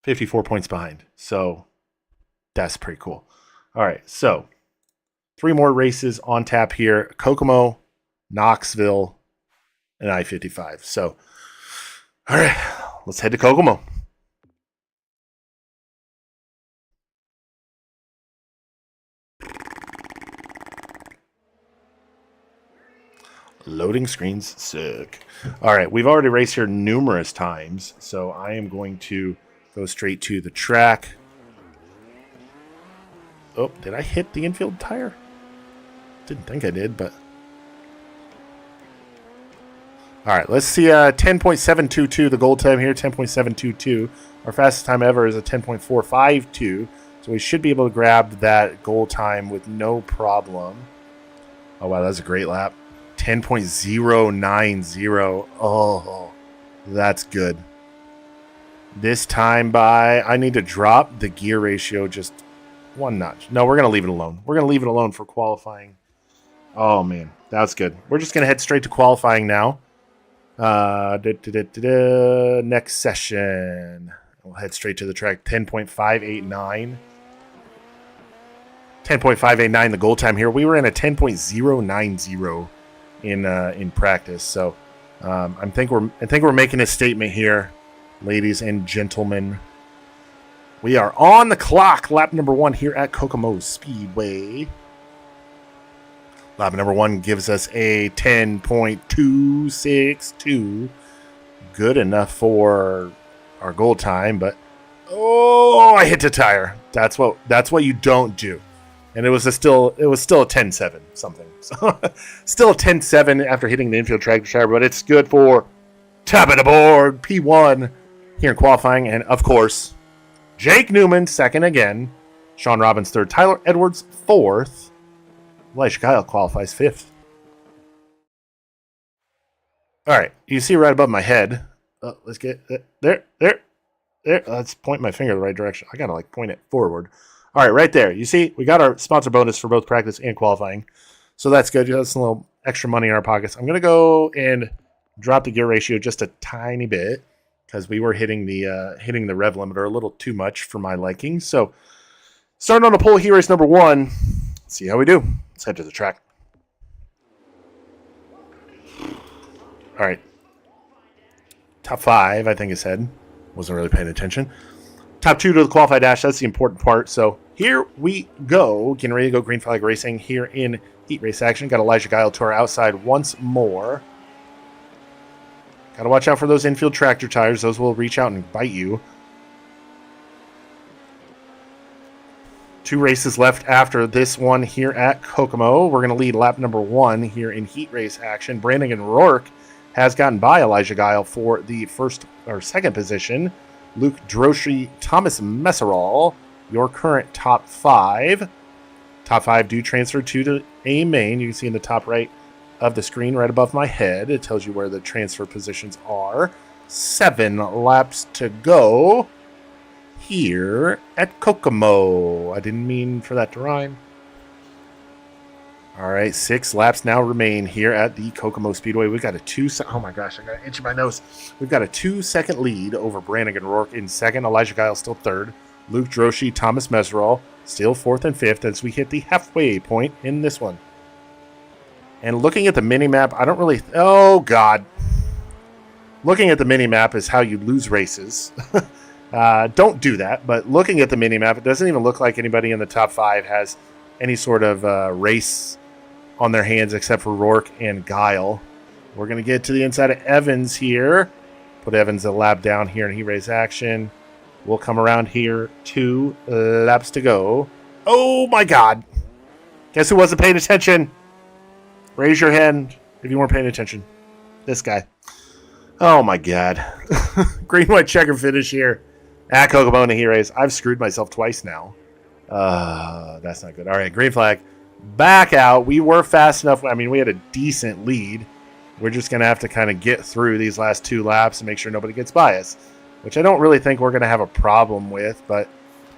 54 points behind. So, that's pretty cool. All right. So, 3 more races on tap here. Kokomo, Knoxville, and I-55. So, all right, let's head to Kokomo. Loading screens suck. All right, we've already raced here numerous times, so I am going to go straight to the track. Oh, did I hit the infield tire? Didn't think I did, but... All right, let's see 10.722, the goal time here, 10.722. Our fastest time ever is a 10.452, so we should be able to grab that goal time with no problem. Oh, wow, that's a great lap. 10.090. Oh, that's good. This time I need to drop the gear ratio just 1 notch. No, we're going to leave it alone. We're going to leave it alone for qualifying. Oh, man, that's good. We're just going to head straight to qualifying now. Next session. We'll head straight to the track. 10.589. 10.589 the goal time here. We were in a 10.090 in practice. So I think we're making a statement here, ladies and gentlemen. We are on the clock. Lap number 1 here at Kokomo Speedway. Lap number 1 gives us a 10.262. Good enough for our goal time, but oh, I hit the tire. That's what you don't do. And it was still a 10.7 something. So still a 10.7 after hitting the infield tractor tire, but it's good for tapping aboard P1 here in qualifying. And of course, Jake Newman second again, Sean Robbins third, Tyler Edwards fourth. Elijah Kyle qualifies 5th. All right, you see right above my head. Let's get there. Let's point my finger the right direction. I gotta point it forward. All right, right there. You see, we got our sponsor bonus for both practice and qualifying, so that's good. That's a little extra money in our pockets. I'm gonna go and drop the gear ratio just a tiny bit because we were hitting the rev limiter a little too much for my liking. So, starting on the pole here, race number 1. Let's see how we do. Let's head to the track. All right. Top 5, I think it said. Wasn't really paying attention. Top 2 to the qualified dash. That's the important part. So here we go. Getting ready to go green flag racing here in heat race action. Got Elijah Guile to our outside once more. Got to watch out for those infield tractor tires. Those will reach out and bite you. 2 races left after this one here at Kokomo. We're going to lead lap number 1 here in heat race action. Brandon Rourke has gotten by Elijah Guile for the first or second position. Luke Droshi, Thomas Messerall, your current top 5. Top 5 do transfer to A main. You can see in the top right of the screen right above my head. It tells you where the transfer positions are. 7 laps to go here at Kokomo. I didn't mean for that to rhyme. All right, 6 laps now remain here at the Kokomo Speedway. We've got a oh my gosh, I got an itch in my nose. We've got a 2-second lead over Brannigan Rourke in second. Elijah Guile still third. Luke Droshi, Thomas Messerall still 4th and 5th as we hit the halfway point in this one. And looking at the mini-map, I don't really... Oh, God. Looking at the mini-map is how you lose races. Don't do that, but looking at the mini-map, it doesn't even look like anybody in the top 5 has any sort of race on their hands except for Rourke and Guile. We're going to get to the inside of Evans here. Put Evans a lap down here in heat race action. We'll come around here. 2 laps to go. Oh, my God. Guess who wasn't paying attention? Raise your hand if you weren't paying attention. This guy. Oh, my God. Green, white, checker finish here at Kokomo in a heat race. I've screwed myself twice now. That's not good. All right, green flag. Back out. We were fast enough. I mean, we had a decent lead. We're just going to have to kind of get through these last 2 laps and make sure nobody gets by us, which I don't really think we're going to have a problem with, but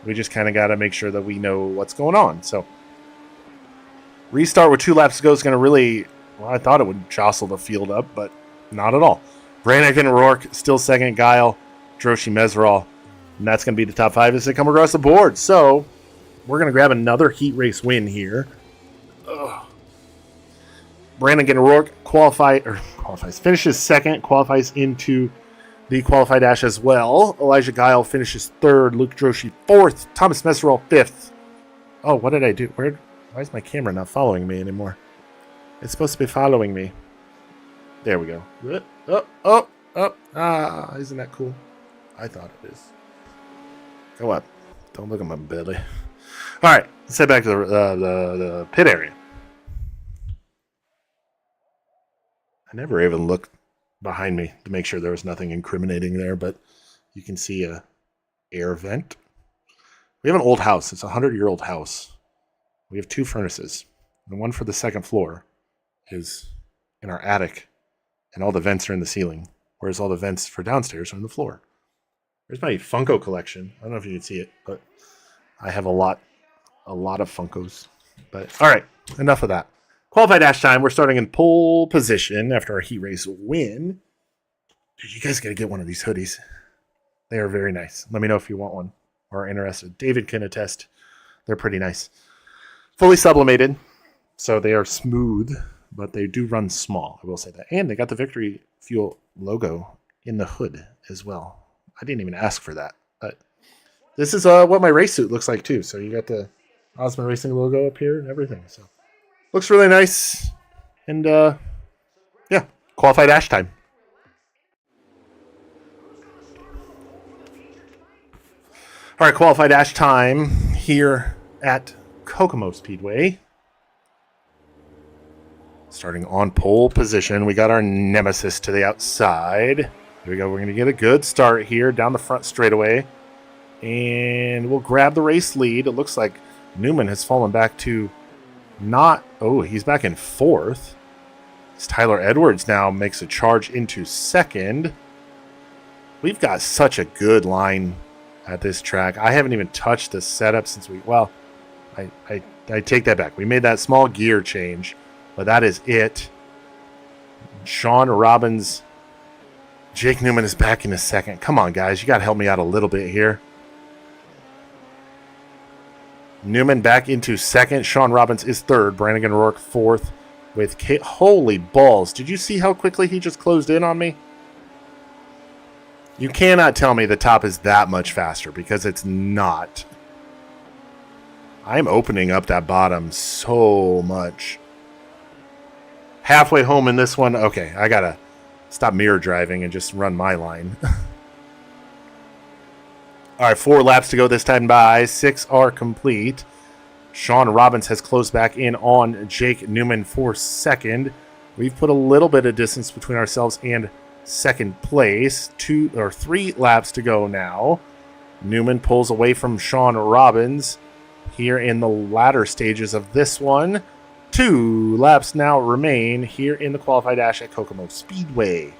we just kind of got to make sure that we know what's going on. So restart with 2 laps to go is going to really, well, I thought it would jostle the field up, but not at all. Brannigan Rourke still second. Guile, Droshi, Messerall, and that's going to be the top 5 as they come across the board. So we're going to grab another heat race win here. Brannigan Rourke finishes second, qualifies into the qualify dash as well. Elijah Guile finishes 3rd, Luke Droshi 4th, Thomas Messerall 5th. Oh, what did I do? Why is my camera not following me anymore? It's supposed to be following me. There we go. Isn't that cool? I thought it is. Go up. Don't look at my belly. All right, let's head back to the pit area. I never even looked behind me to make sure there was nothing incriminating there, but you can see a air vent. We have an old house. It's a 100-year-old house. We have 2 furnaces. The one for the second floor is in our attic, and all the vents are in the ceiling, whereas all the vents for downstairs are on the floor. There's my Funko collection. I don't know if you can see it, but I have a lot of Funkos. But all right, enough of that. Qualify dash time. We're starting in pole position after our heat race win. Dude, you guys got to get one of these hoodies. They are very nice. Let me know if you want one or are interested. David can attest. They're pretty nice. Fully sublimated, so they are smooth, but they do run small. I will say that. And they got the Victory Fuel logo in the hood as well. I didn't even ask for that, but this is what my race suit looks like too. So you got the Osmo Racing logo up here and everything. So looks really nice. And yeah, qualify dash time. All right, qualify dash time here at Kokomo Speedway. Starting on pole position, we got our nemesis to the outside. Here we go. We're going to get a good start here down the front straightaway. And we'll grab the race lead. It looks like Newman has fallen back to not... Oh, he's back in 4th. As Tyler Edwards now makes a charge into 2nd. We've got such a good line at this track. I haven't even touched the setup since we... Well, I take that back. We made that small gear change, but that is it. Sean Robbins... Jake Newman is back in a 2nd. Come on, guys. You got to help me out a little bit here. Newman back into 2nd. Sean Robbins is 3rd. Brannigan Rourke 4th with Holy balls. Did you see how quickly he just closed in on me? You cannot tell me the top is that much faster because it's not. I'm opening up that bottom so much. Halfway home in this one. Okay, I got to stop mirror driving and just run my line. All right, 4 laps to go this time by. 6 are complete. Sean Robbins has closed back in on Jake Newman for second. We've put a little bit of distance between ourselves and second place. 3 laps to go now. Newman pulls away from Sean Robbins here in the latter stages of this one. 2 laps now remain here in the qualified dash at Kokomo Speedway.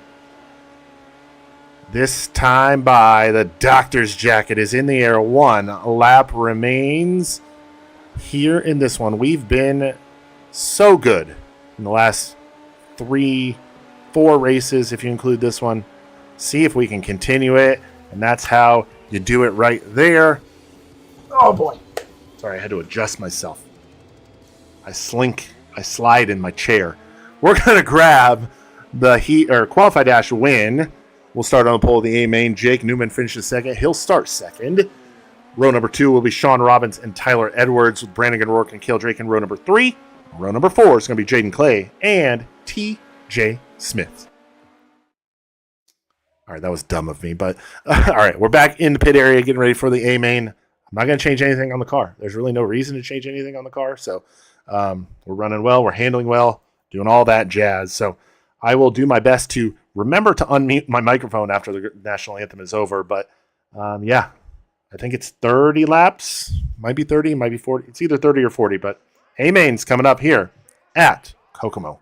This time by the doctor's jacket is in the air. 1 lap remains here in this one. We've been so good in the last 3-4 races, if you include this one. See if we can continue it, and that's how you do it right there. Oh boy. Sorry, I had to adjust myself. I slide in my chair. We're going to grab the qualified dash win. We'll start on the pole of the A main. Jake Newman finishes second. He'll start second. Row number 2 will be Sean Robbins and Tyler Edwards with Brandon O'Rourke and Cale Drake in row number 3. Row number 4 is going to be Jaden Clay and T.J. Smith. All right, that was dumb of me, but all right, we're back in the pit area getting ready for the A main. I'm not going to change anything on the car. There's really no reason to change anything on the car, so we're running well, we're handling well, doing all that jazz. So I will do my best to remember to unmute my microphone after the national anthem is over, but yeah, I think it's 30 laps. Might be 30, might be 40. It's either 30 or 40, but A main's coming up here at Kokomo.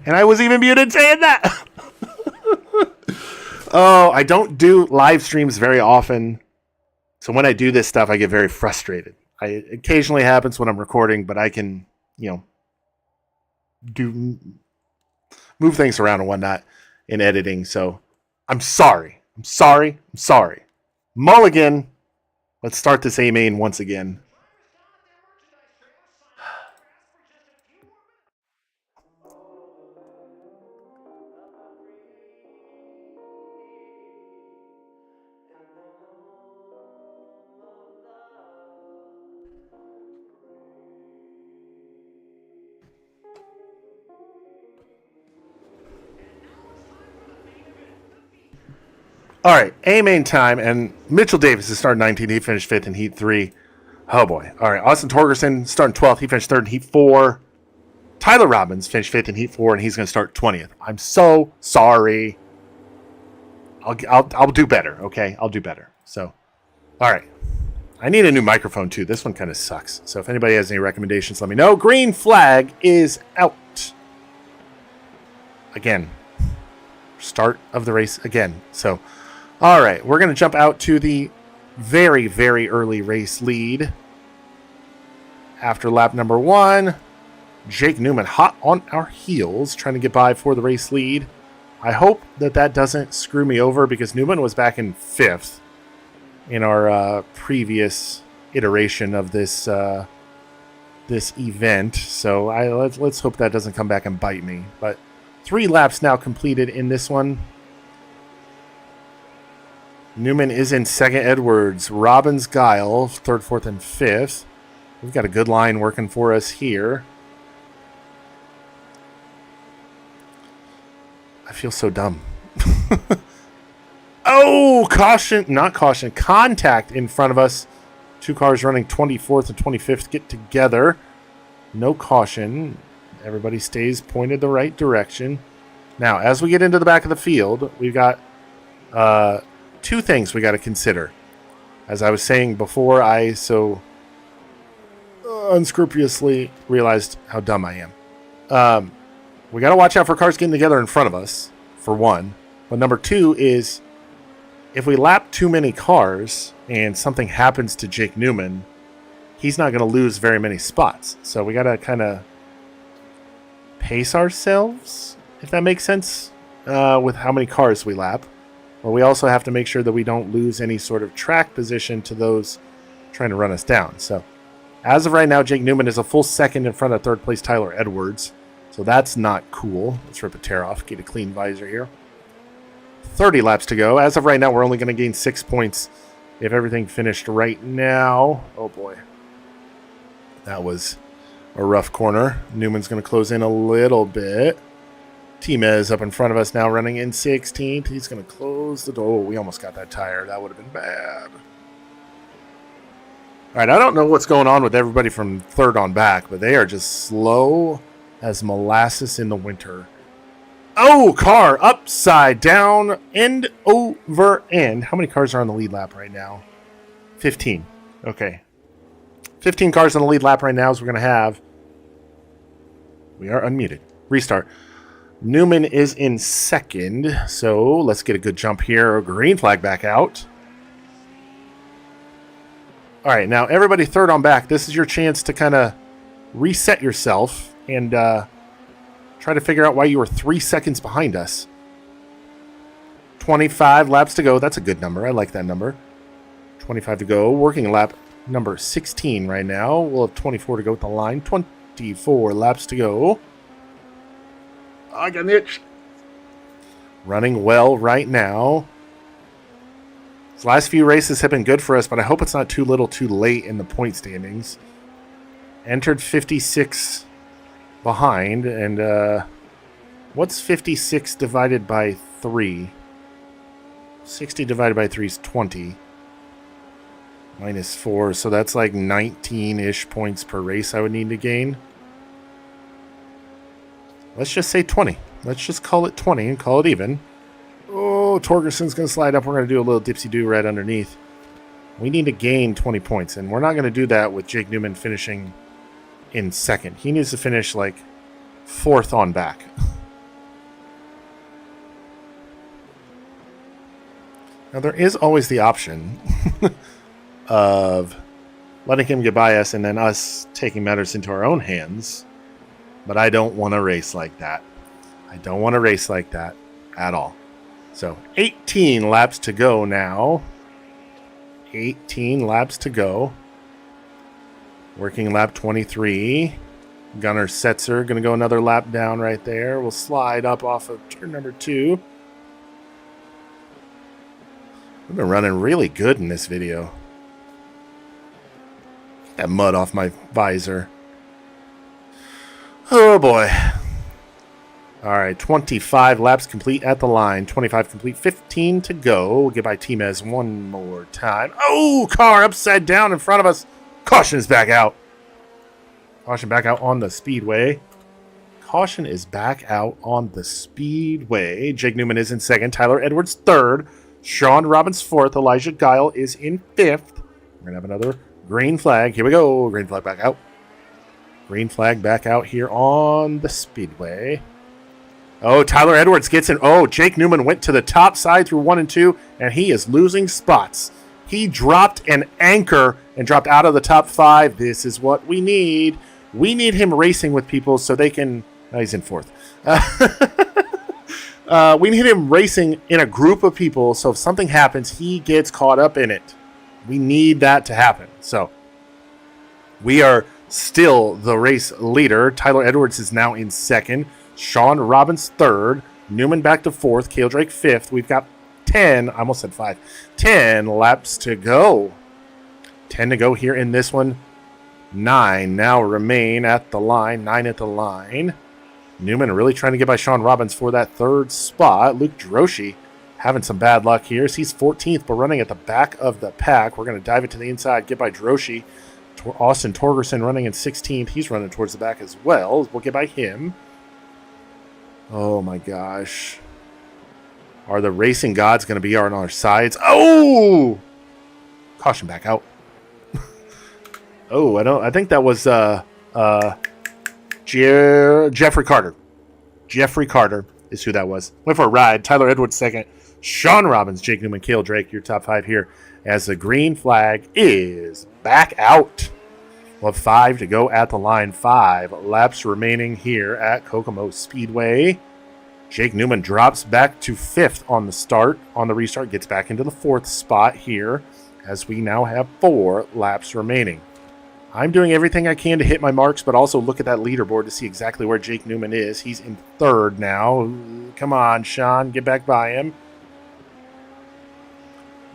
And I was even muted saying that. Oh, I don't do live streams very often. So when I do this stuff, I get very frustrated. It occasionally happens when I'm recording, but I can, move things around and whatnot in editing. So I'm sorry. I'm sorry. Mulligan. Let's start this A main once again. All right, A main time, and Mitchell Davis is starting 19th. He finished 5th in Heat 3. Oh, boy. All right, Austin Torgerson starting 12th. He finished 3rd in Heat 4. Tyler Robbins finished 5th in Heat 4, and he's going to start 20th. I'm so sorry. I'll do better, okay? I'll do better. So, all right. I need a new microphone, too. This one kind of sucks. So if anybody has any recommendations, let me know. Green flag is out. Again. Start of the race again. So, all right. We're going to jump out to the very, very early race lead. After lap number 1, Jake Newman hot on our heels, trying to get by for the race lead. I hope that doesn't screw me over because Newman was back in 5th in our previous iteration of this this event. So let's hope that doesn't come back and bite me. But 3 laps now completed in this one. Newman is in 2nd. Edwards, Robbins, Guile, 3rd, 4th, and 5th. We've got a good line working for us here. I feel so dumb. Oh, caution. Not caution. Contact in front of us. 2 cars running 24th and 25th get together. No caution. Everybody stays pointed the right direction. Now, as we get into the back of the field, we've got 2 things we got to consider. As I was saying before, I so unscrupulously realized how dumb I am. We got to watch out for cars getting together in front of us, for one. But number 2 is if we lap too many cars and something happens to Jake Newman, he's not going to lose very many spots. So we got to kind of pace ourselves, if that makes sense, with how many cars we lap. But we also have to make sure that we don't lose any sort of track position to those trying to run us down. So as of right now, Jake Newman is a full 2nd in front of 3rd place Tyler Edwards. So that's not cool. Let's rip a tear off, get a clean visor here. 30 laps to go. As of right now, we're only going to gain 6 points if everything finished right now. Oh, boy. That was a rough corner. Newman's going to close in a little bit. T-Mez up in front of us now running in 16th. He's going to close the door. Oh, we almost got that tire. That would have been bad. All right, I don't know what's going on with everybody from 3rd on back, but they are just slow as molasses in the winter. Oh, car upside down, end over end. How many cars are on the lead lap right now? 15. Okay. 15 cars on the lead lap right now is we're going to have. We are unmuted. Restart. Newman is in 2nd, so let's get a good jump here. Green flag back out. All right, now everybody 3rd on back. This is your chance to kind of reset yourself and try to figure out why you were 3 seconds behind us. 25 laps to go. That's a good number. I like that number. 25 to go. Working lap number 16 right now. We'll have 24 to go with the line. 24 laps to go. Oh, I got an itch. Running well right now. These last few races have been good for us, but I hope it's not too little too late in the point standings. Entered 56 behind, and what's 56 divided by 3? 60 divided by 3 is 20. Minus 4, so that's like 19-ish points per race I would need to gain. Let's just say 20. Let's just call it 20 and call it even. Oh, Torgerson's going to slide up. We're going to do a little dipsy-do right underneath. We need to gain 20 points, and we're not going to do that with Jake Newman finishing in 2nd. He needs to finish like 4th on back. Now, there is always the option of letting him get by us and then us taking matters into our own hands. But I don't want to race like that. I don't want to race like that at all. So 18 laps to go now. 18 laps to go. Working lap 23. Gunnar Setzer going to go another lap down right there. We'll slide up off of turn number 2. We've been running really good in this video. Get that mud off my visor. Oh boy. All right, 25 laps complete at the line. 25 complete, 15 to go. We'll get by Teamez one more time. Oh, car upside down in front of us. Caution is back out. Caution back out on the speedway. Caution is back out on the speedway. Jake Newman is in second. Tyler Edwards third. Sean Robbins fourth. Elijah Guile is in fifth. We're going to have another green flag. Here we go. Green flag back out. Green flag back out here on the speedway. Oh, Tyler Edwards gets in. Oh, Jake Newman went to the top side through 1 and 2, and he is losing spots. He dropped an anchor and dropped out of the top 5. This is what we need. We need him racing with people so they can... Oh, he's in fourth. We need him racing in a group of people, so if something happens, he gets caught up in it. We need that to happen. So, we are still the race leader. Tyler Edwards is now in second. Sean Robbins third. Newman back to fourth. Cale Drake fifth. We've got 10. I almost said 5. 10 laps to go. 10 to go here in this one. 9 now remain at the line. 9 at the line. Newman really trying to get by Sean Robbins for that third spot. Luke Droshi having some bad luck here. He's 14th, but running at the back of the pack. We're going to dive it to the inside, get by Droshi. Austin Torgerson running in 16th. He's running towards the back as well. We'll get by him. Oh, my gosh. Are the racing gods going to be on our sides? Oh! Caution back out. Oh, I think that was Jeffrey Carter. Jeffrey Carter is who that was. Went for a ride. Tyler Edwards second. Sean Robbins, Jake Newman, Cale Drake, your top 5 here as the green flag is back out. We'll have 5 to go at the line. 5 laps remaining here at Kokomo Speedway. Jake Newman drops back to 5th on the start. On the restart, gets back into the 4th spot here as we now have 4 laps remaining. I'm doing everything I can to hit my marks, but also look at that leaderboard to see exactly where Jake Newman is. He's in 3rd now. Come on, Sean, get back by him.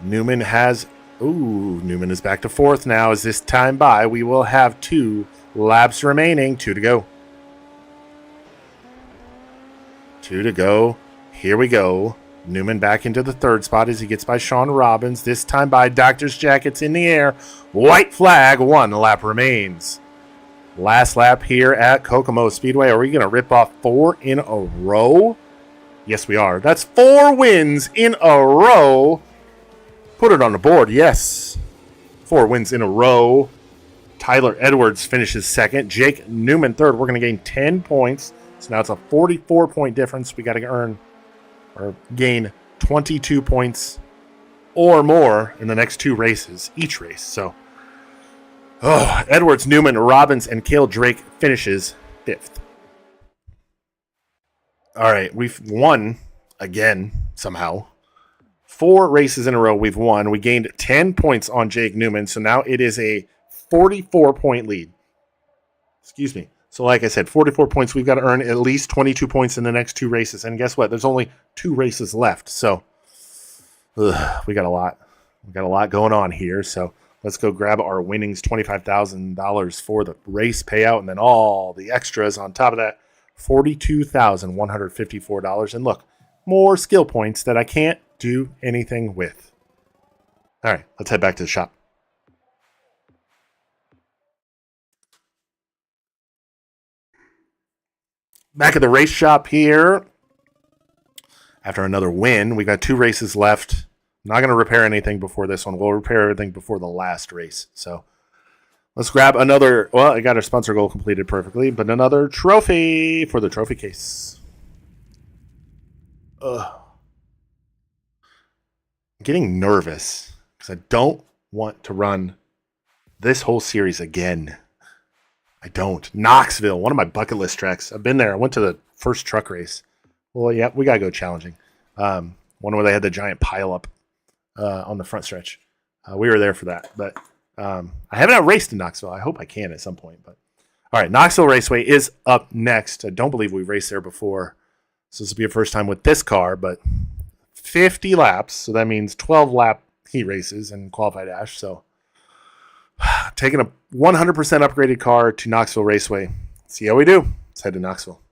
Newman is back to 4th now. As this time by, we will have 2 laps remaining. 2 to go. 2 to go. Here we go. Newman back into the 3rd spot as he gets by Sean Robbins. This time by Doctor's Jackets in the air. White flag. 1 lap remains. Last lap here at Kokomo Speedway. Are we going to rip off 4 in a row? Yes, we are. That's 4 wins in a row. Put it on the board, yes. 4 wins in a row. Tyler Edwards finishes 2nd. Jake Newman 3rd. We're going to gain 10 points. So now it's a 44-point difference. We got to earn or gain 22 points or more in the next 2 races, each race. So, Edwards, Newman, Robbins, and Cale Drake finishes 5th. All right, we've won again somehow. 4 races in a row we've won. We gained 10 points on Jake Newman, so now it is a 44-point lead. Excuse me. So like I said, 44 points. We've got to earn at least 22 points in the next 2 races. And guess what? There's only 2 races left. So we got a lot. We got a lot going on here. So let's go grab our winnings, $25,000 for the race payout. And then all the extras on top of that, $42,154. And look, more skill points that I can't do anything with. All right, let's head back to the shop. Back at the race shop here. After another win, we got 2 races left. Not going to repair anything before this one. We'll repair everything before the last race. So let's grab another. Well, I got our sponsor goal completed perfectly, but another trophy for the trophy case. I'm getting nervous because I don't want to run this whole series again. I don't. Knoxville, one of my bucket list tracks. I've been there. I went to the first truck race. Well, yeah, we got to go challenging. One where they had the giant pile up on the front stretch. We were there for that. But I haven't raced in Knoxville. I hope I can at some point. But all right, Knoxville Raceway is up next. I don't believe we've raced there before. So this will be a first time with this car, but 50 laps. So that means 12 lap heat races and qualified dash. So taking a 100% upgraded car to Knoxville Raceway. See how we do. Let's head to Knoxville.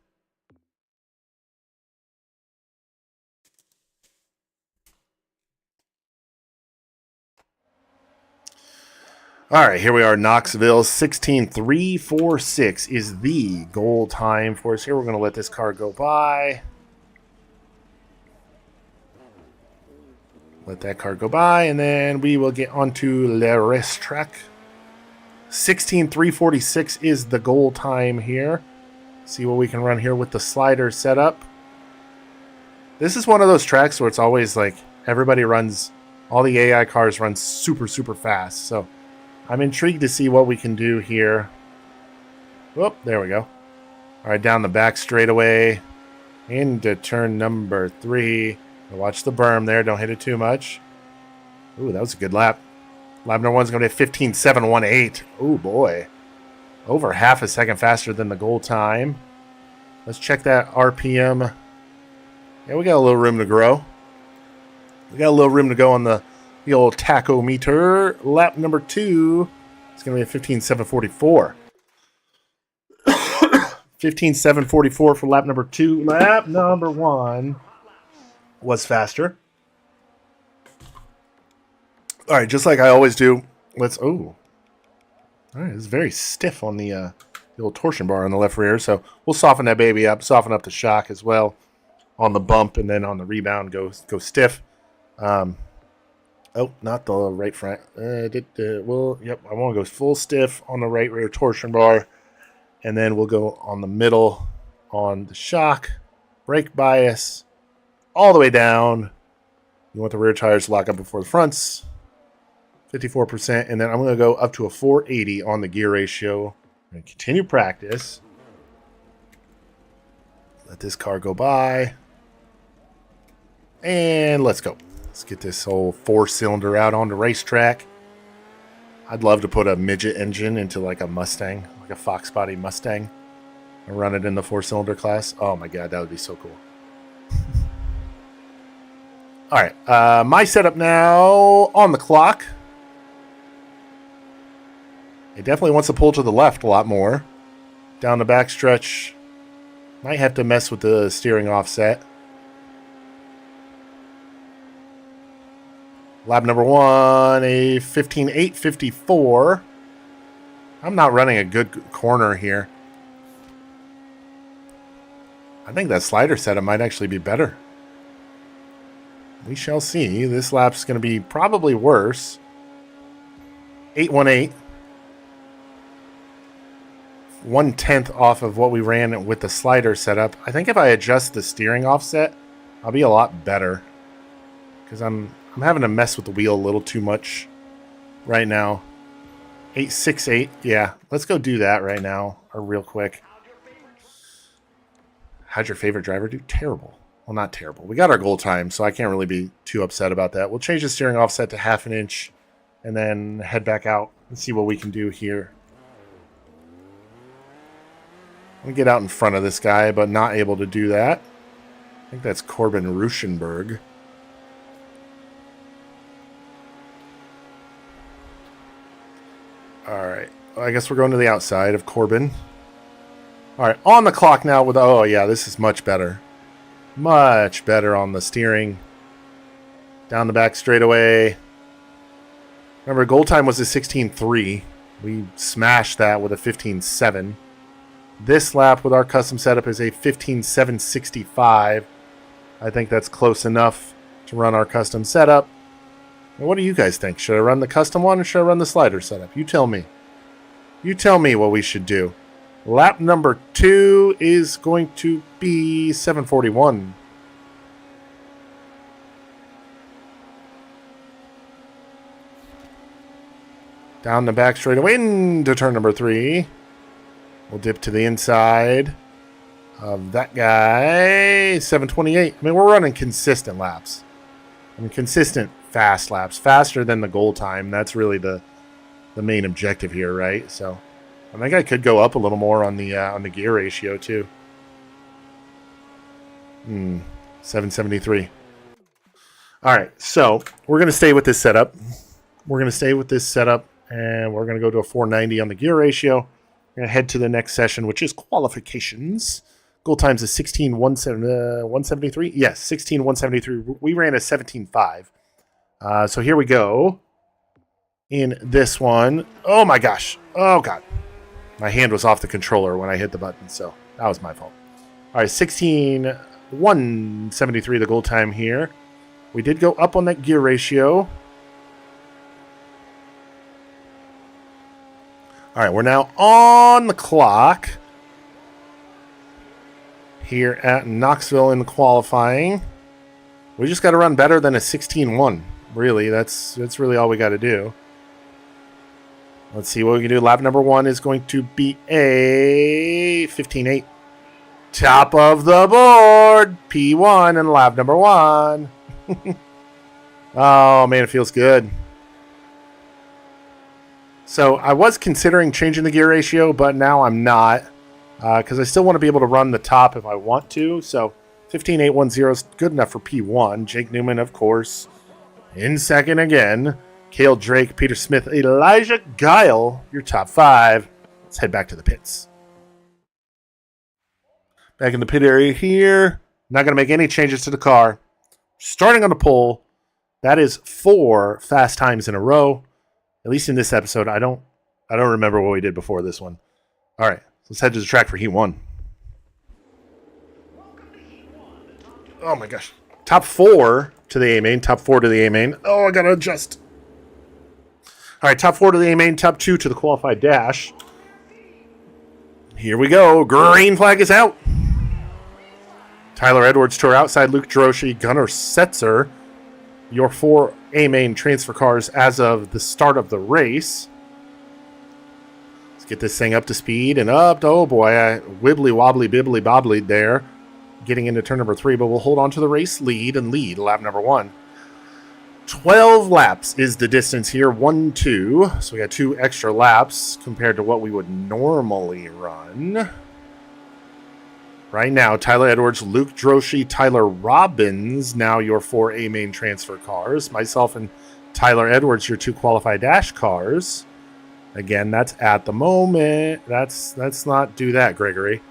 All right, here we are, Knoxville. 16,346 is the goal time for us here. We're going to let this car go by. Let that car go by, and then we will get onto Le Racetrack. 16,346 is the goal time here. See what we can run here with the slider setup. This is one of those tracks where it's always like everybody runs, all the AI cars run super, super fast. So I'm intrigued to see what we can do here. Whoop, there we go. All right, down the back straightaway into turn number 3. Watch the berm there. Don't hit it too much. Ooh, that was a good lap. Lap number 1's going to be 15.718. Ooh, boy. Over half a second faster than the goal time. Let's check that RPM. Yeah, we got a little room to grow. We got a little room to go on the old tachometer. Lap number 2 is going to be a 15.744. 15.744 for lap number 2. Lap number 1 was faster. All right, just like I always do, let's... Oh. All right, it's very stiff on the old torsion bar on the left rear, so we'll soften that baby up, soften up the shock as well on the bump, and then on the rebound go stiff. Oh, not the right front. Well, yep, I want to go full stiff on the right rear torsion bar, and then we'll go on the middle on the shock, brake bias, all the way down. You want the rear tires to lock up before the fronts. 54%, and then I'm going to go up to a 480 on the gear ratio. I'm going to continue practice. Let this car go by. And let's go. Let's get this whole 4-cylinder out on the racetrack. I'd love to put a Midget engine into like a Mustang, like a Fox body Mustang, and run it in the 4-cylinder class. Oh my God, that would be so cool. All right, my setup now on the clock. It definitely wants to pull to the left a lot more. Down the back stretch. Might have to mess with the steering offset. Lap number 1, a 15.854. I'm not running a good corner here. I think that slider setup might actually be better. We shall see. This lap's going to be probably worse. 818. 1/10 off of what we ran with the slider setup. I think if I adjust the steering offset, I'll be a lot better. Because I'm having to mess with the wheel a little too much right now. 868. Yeah, let's go do that right now, or real quick. How'd your favorite driver do? Terrible. Well, not terrible. We got our goal time, so I can't really be too upset about that. We'll change the steering offset to 1/2 inch and then head back out and see what we can do here. I'm going to get out in front of this guy, but not able to do that. I think that's Corbin Ruschenberg. All right. Well, I guess we're going to the outside of Corbin. All right. On the clock now with... Oh, yeah, this is much better. Much better on the steering. Down the back straightaway. Remember, goal time was a 16.3. We smashed that with a 15.7. This lap with our custom setup is a 15.765. I think that's close enough to run our custom setup. Now, what do you guys think? Should I run the custom one or should I run the slider setup? You tell me. You tell me what we should do. Lap number 2 is going to be 741. Down the back straightaway into turn number 3. We'll dip to the inside of that guy. 728. I mean, we're running consistent laps. I mean, consistent fast laps. Faster than the goal time. That's really the main objective here, right? So I think I could go up a little more on the gear ratio too. 773. All right, so we're going to stay with this setup. We're going to stay with this setup, and we're going to go to a 490 on the gear ratio. We're going to head to the next session, which is qualifications. Goal times is 16.173. Yes, 16.173. We ran a 17.5. So here we go. in this one. Oh my gosh. Oh god. My hand was off the controller when I hit the button, so that was my fault. All right, 16:173 the goal time here. We did go up on that gear ratio. All right, we're now on the clock here at Knoxville in the qualifying. We just got to run better than a 16:1. Really, that's really all we got to do. Let's see what we can do. Lap number 1 is going to be a 15:8. Top of the board, P1 in lap number 1. Oh, man, it feels good. So I was considering changing the gear ratio, but now I'm not because I still want to be able to run the top if I want to. So 15.810 is good enough for P1. Jake Newman, of course, in second again. Cale Drake, Peter Smith, Elijah Guile, your top 5. Let's head back to the pits. Back in the pit area here. Not going to make any changes to the car. Starting on the pole. That is 4 fast times in a row. At least in this episode. I don't remember what we did before this one. All right. Let's head to the track for Heat 1. Oh my gosh. Top 4 to the A main. Top 4 to the A main. Oh, I got to adjust. All right. Top 4 to the A main. Top 2 to the qualified dash. Here we go. Green flag is out. Tyler Edwards to our outside. Luke Droshi, Gunnar Setzer. Your 4 A-main transfer cars as of the start of the race. Let's get this thing up to speed and up. Oh boy, I wibbly wobbly bibbly bobbly there. Getting into turn number 3, but we'll hold on to the race lead and lead lap number 1. 12 laps is the distance here. 1-2. So we got 2 extra laps compared to what we would normally run. Right now, Tyler Edwards, Luke Droshi, Tyler Robbins, now your 4 A-main transfer cars. Myself and Tyler Edwards, your 2 qualified dash cars. Again, that's at the moment. Let's not do that, Gregory.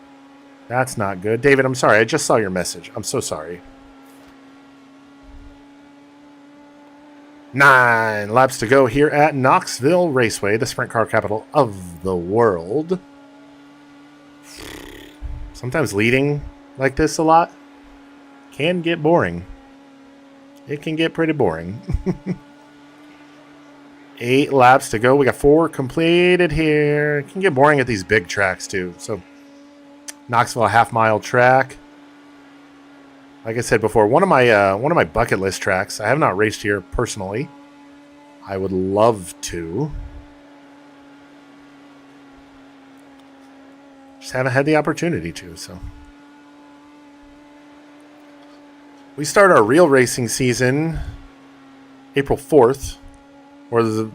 That's not good. David, I'm sorry. I just saw your message. I'm so sorry. 9 laps to go here at Knoxville Raceway, the sprint car capital of the world. Sometimes leading like this a lot can get boring. It can get pretty boring. 8 laps to go. We got 4 completed here. It can get boring at these big tracks too. So Knoxville, a half-mile track. Like I said before, one of my bucket list tracks. I have not raced here personally. I would love to. Just haven't had the opportunity to, so. We start our real racing season April 4th, or the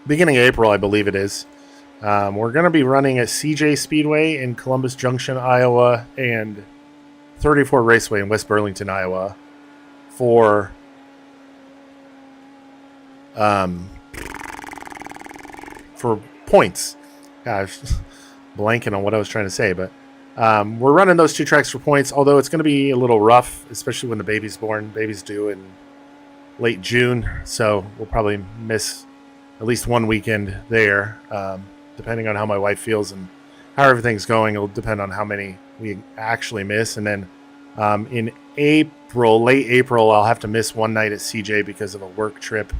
beginning of April, I believe it is. We're going to be running at CJ Speedway in Columbus Junction, Iowa, and 34 Raceway in West Burlington, Iowa, for points. Gosh. Blanking on what I was trying to say, but we're running those 2 tracks for points, although it's going to be a little rough, especially when the baby's born. Baby's due in late June, so we'll probably miss at least one weekend there, depending on how my wife feels and how everything's going. It'll depend on how many we actually miss, and then in April, late April, I'll have to miss one night at CJ because of a work trip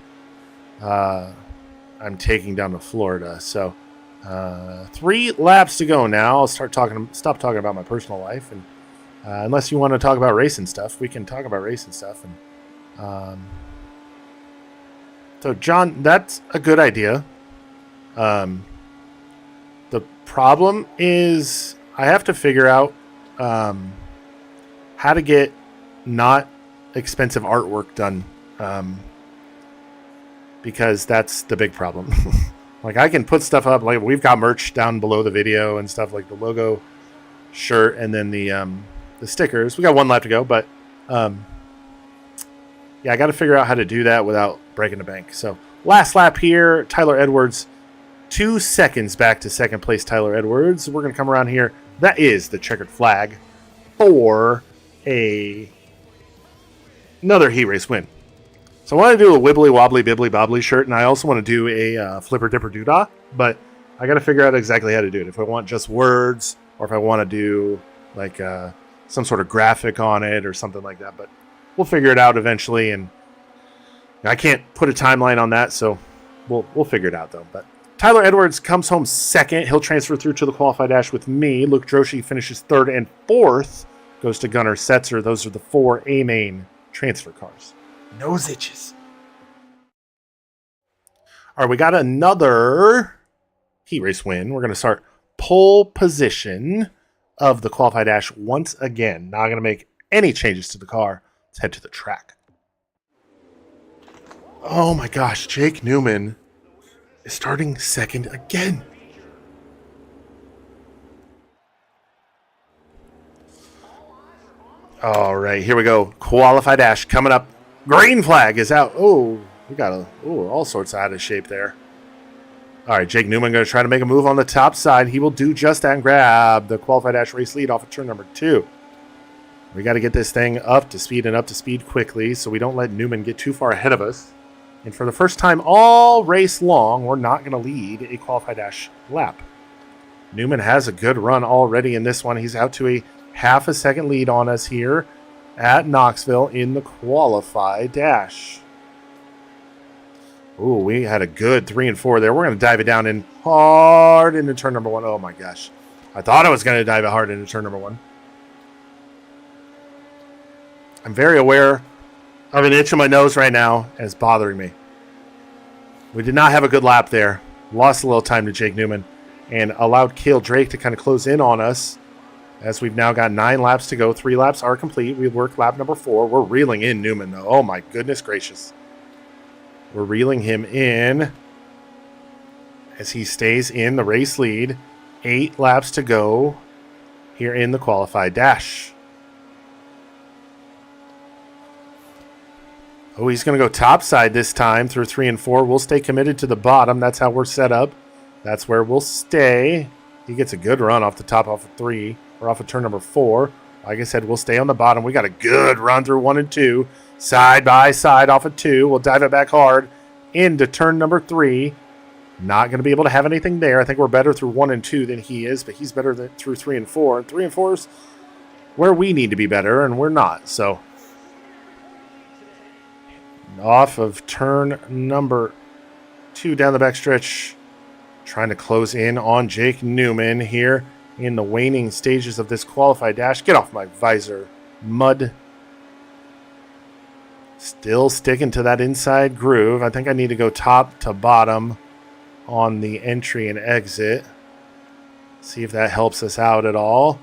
I'm taking down to Florida, so 3 laps to go now. I'll stop talking about my personal life, and unless you want to talk about racing stuff, we can talk about racing stuff. And so, John, that's a good idea. The problem is I have to figure out how to get not expensive artwork done, because that's the big problem. Like, I can put stuff up, like we've got merch down below the video and stuff, like the logo shirt and then the stickers. We got 1 lap to go, but yeah, I got to figure out how to do that without breaking the bank. So last lap here, Tyler Edwards, 2 seconds back to second place. Tyler Edwards. We're going to come around here. That is the checkered flag for another heat race win. So I want to do a wibbly wobbly bibbly bobbly shirt, and I also want to do a flipper dipper doodah, but I got to figure out exactly how to do it. If I want just words, or if I want to do like some sort of graphic on it or something like that. But we'll figure it out eventually, and I can't put a timeline on that, so we'll figure it out though. But Tyler Edwards comes home second. He'll transfer through to the qualified dash with me. Luke Droshi finishes third, and fourth goes to Gunnar Setzer. Those are the 4 A-main transfer cars. No itches. All right, we got another heat race win. We're going to start pole position of the qualified dash once again. Not going to make any changes to the car. Let's head to the track. Oh my gosh, Jake Newman is starting second again. All right, here we go. Qualified dash coming up. Green flag is out. Oh, we got all sorts out of shape there. All right, Jake Newman going to try to make a move on the top side. He will do just that and grab the qualified dash race lead off of turn number 2. We got to get this thing up to speed quickly so we don't let Newman get too far ahead of us. And for the first time all race long, we're not going to lead a qualified dash lap. Newman has a good run already in this one. He's out to a half a second lead on us here at Knoxville in the qualified dash. Ooh, we had a good 3 and 4 there. We're going to dive it down in hard into turn number 1. Oh my gosh. I thought I was going to dive it hard into turn number 1. I'm very aware of an itch in my nose right now, and it's bothering me. We did not have a good lap there. Lost a little time to Jake Newman and allowed Cale Drake to kind of close in on us as we've now got 9 laps to go. 3 laps are complete. We've worked lap number 4. We're reeling in Newman, though. Oh, my goodness gracious. We're reeling him in as he stays in the race lead. 8 laps to go here in the qualified dash. Oh, he's going to go topside this time through 3 and 4. We'll stay committed to the bottom. That's how we're set up. That's where we'll stay. He gets a good run off the top off of 3 or off of turn number 4. Like I said, we'll stay on the bottom. We got a good run through 1 and 2. Side by side off of 2. We'll dive it back hard into turn number 3. Not going to be able to have anything there. I think we're better through 1 and 2 than he is, but he's better through 3 and 4. And 3 and 4 is where we need to be better, and we're not. So off of turn number 2 down the backstretch, trying to close in on Jake Newman here in the waning stages of this qualified dash. Get off my visor, mud. Still sticking to that inside groove. I think I need to go top to bottom on the entry and exit. See if that helps us out at all.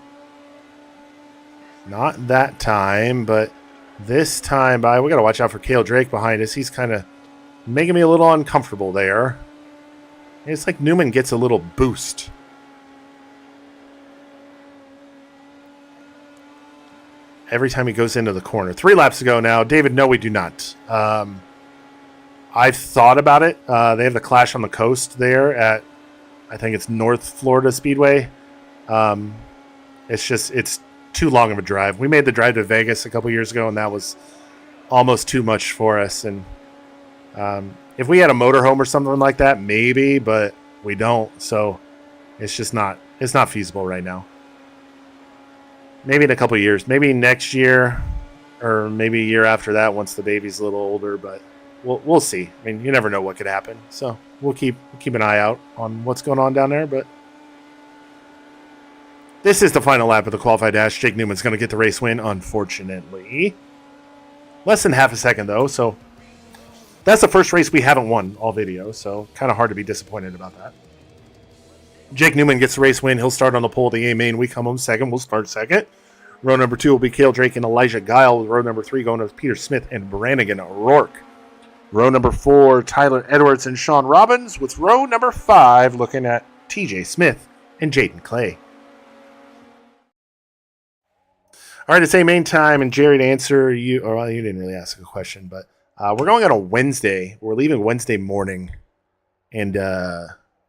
Not that time, but this time by, we got to watch out for Cale Drake behind us. He's kind of making me a little uncomfortable there. It's like Newman gets a little boost. Every time he goes into the corner. 3 laps to go now. David, no, we do not. I've thought about it. They have the Clash on the Coast there at, I think it's North Florida Speedway. It's too long of a drive. We made the drive to Vegas a couple years ago, and that was almost too much for us. And if we had a motorhome or something like that, maybe, but we don't. So it's not feasible right now. Maybe in a couple of years, maybe next year, or maybe a year after that once the baby's a little older. But we'll see. I mean, you never know what could happen. So we'll keep an eye out on what's going on down there. But this is the final lap of the qualified dash. Jake Newman's going to get the race win, unfortunately. Less than half a second, though. So that's the first race we haven't won all video. So kind of hard to be disappointed about that. Jake Newman gets the race win. He'll start on the pole of the A-main. We come home second. We'll start second. Row number 2 will be Cale Drake and Elijah Guile. Row number 3 going to Peter Smith and Brannigan Rourke. Row number 4, Tyler Edwards and Sean Robbins. With row number 5 looking at TJ Smith and Jaden Clay. All right, it's A-main time. And Jerry, to answer you, or well, you didn't really ask a question, but we're going on a Wednesday. We're leaving Wednesday morning. And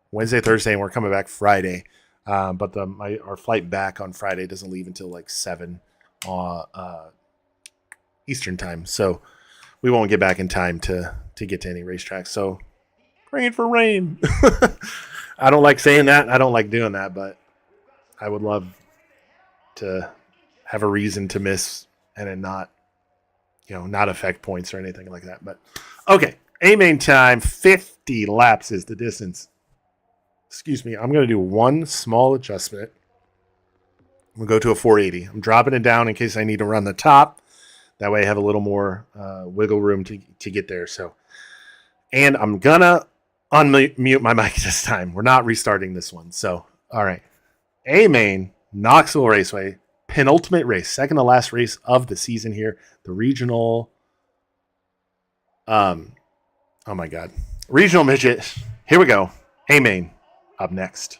Wednesday, Thursday, and we're coming back Friday. But our flight back on Friday doesn't leave until like 7 Eastern time. So we won't get back in time to get to any racetracks. So, rain for rain. I don't like saying that. I don't like doing that, but I would love to have a reason to miss and it not, not affect points or anything like that. But okay, A-main time, 50 laps is the distance. Excuse me. I'm going to do one small adjustment. I'm going to go to a 480. I'm dropping it down in case I need to run the top. That way I have a little more wiggle room to get there. So, and I'm going to unmute my mic this time. We're not restarting this one. So, all right. A-main, Knoxville Raceway, penultimate race, second to last race of the season here. The regional, oh my God. Regional Midget. Here we go. A-main up next.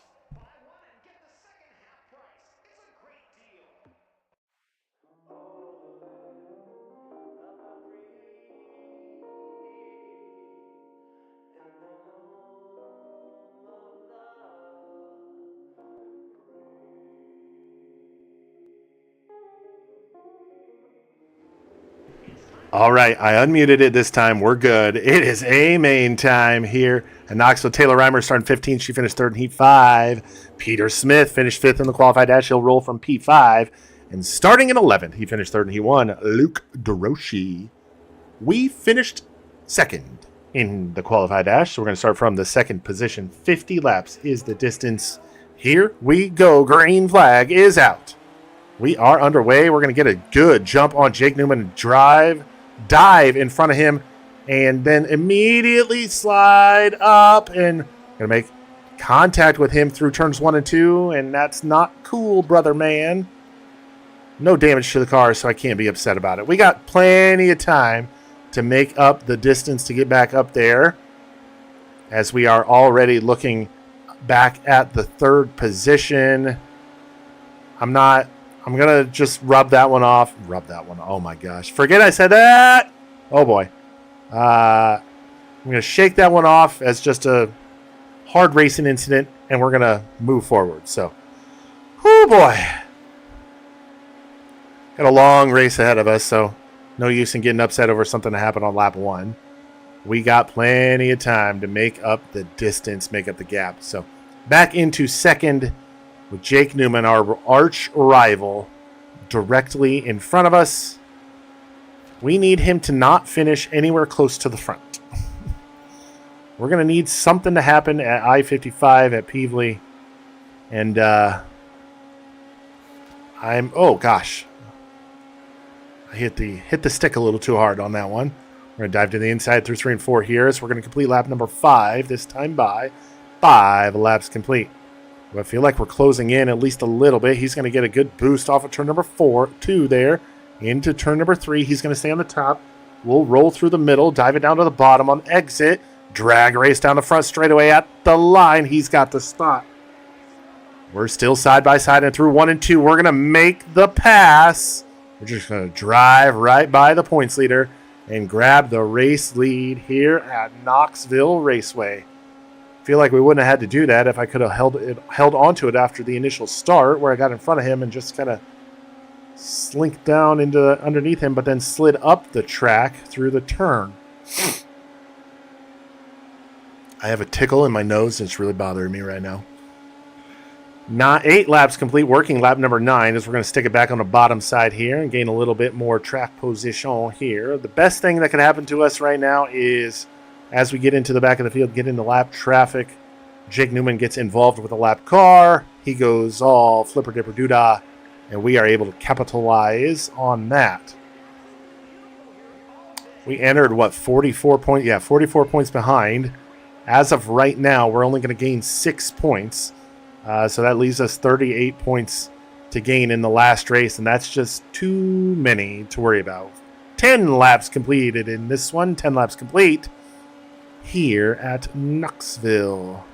All right, I unmuted it this time. We're good. It is A-main time here. And Knoxville, Taylor Reimer starting 15th. She finished third in Heat 5. Peter Smith finished 5th in the qualified dash. He'll roll from P5. And starting in 11th, he finished third in Heat 1. Luke DeRoshi. We finished second in the qualified dash. So we're going to start from the second position. 50 laps is the distance. Here we go. Green flag is out. We are underway. We're going to get a good jump on Jake Newman. Dive in front of him, and then immediately slide up and gonna make contact with him through turns 1 and 2, and that's not cool, brother man. No damage to the car, so I can't be upset about it. We got plenty of time to make up the distance to get back up there, as we are already looking back at the third position. I'm going to just rub that one off. Oh, my gosh. Forget I said that. Oh, boy. I'm going to shake that one off as just a hard racing incident, and we're going to move forward. So, whoo, boy. Got a long race ahead of us, so no use in getting upset over something that happened on lap 1. We got plenty of time to make up the distance, make up the gap. So, back into second with Jake Newman, our arch rival, directly in front of us. We need him to not finish anywhere close to the front. We're going to need something to happen at I-55 at Peevely. And oh gosh. I hit the stick a little too hard on that one. We're going to dive to the inside through 3 and 4 here. So we're going to complete lap number 5, this time by 5 laps complete. I feel like we're closing in at least a little bit. He's going to get a good boost off of turn number 2 there. Into turn number 3. He's going to stay on the top. We'll roll through the middle, dive it down to the bottom on exit. Drag race down the front straightaway at the line. He's got the spot. We're still side by side and through 1 and 2. We're going to make the pass. We're just going to drive right by the points leader and grab the race lead here at Knoxville Raceway. Feel like we wouldn't have had to do that if I could have held onto it after the initial start where I got in front of him and just kind of slinked down into underneath him, but then slid up the track through the turn. I have a tickle in my nose and it's really bothering me right now. 8 laps complete, working lap number 9 as we're going to stick it back on the bottom side here and gain a little bit more track position here. The best thing that could happen to us right now is as we get into the back of the field, get into lap traffic, Jake Newman gets involved with a lap car. He goes all flipper-dipper-doo-dah, and we are able to capitalize on that. We entered, 44 points? Yeah, 44 points behind. As of right now, we're only going to gain 6 points. So that leaves us 38 points to gain in the last race, and that's just too many to worry about. 10 laps completed in this one. 10 laps complete here at Knoxville.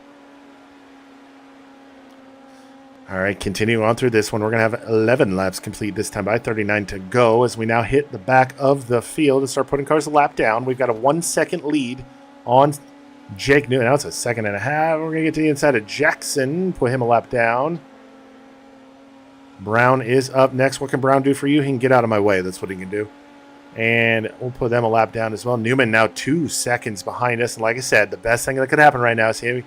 All right, continuing on through this one, we're going to have 11 laps complete this time by 39 to go as we now hit the back of the field and start putting cars a lap down. We've got a 1-second lead on Jake Newman. Now it's a 1.5 seconds. We're going to get to the inside of Jackson, put him a lap down. Brown is up next. What can Brown do for you? He can get out of my way. That's what he can do. And we'll put them a lap down as well. Newman now 2 seconds behind us. And like I said, the best thing that could happen right now is he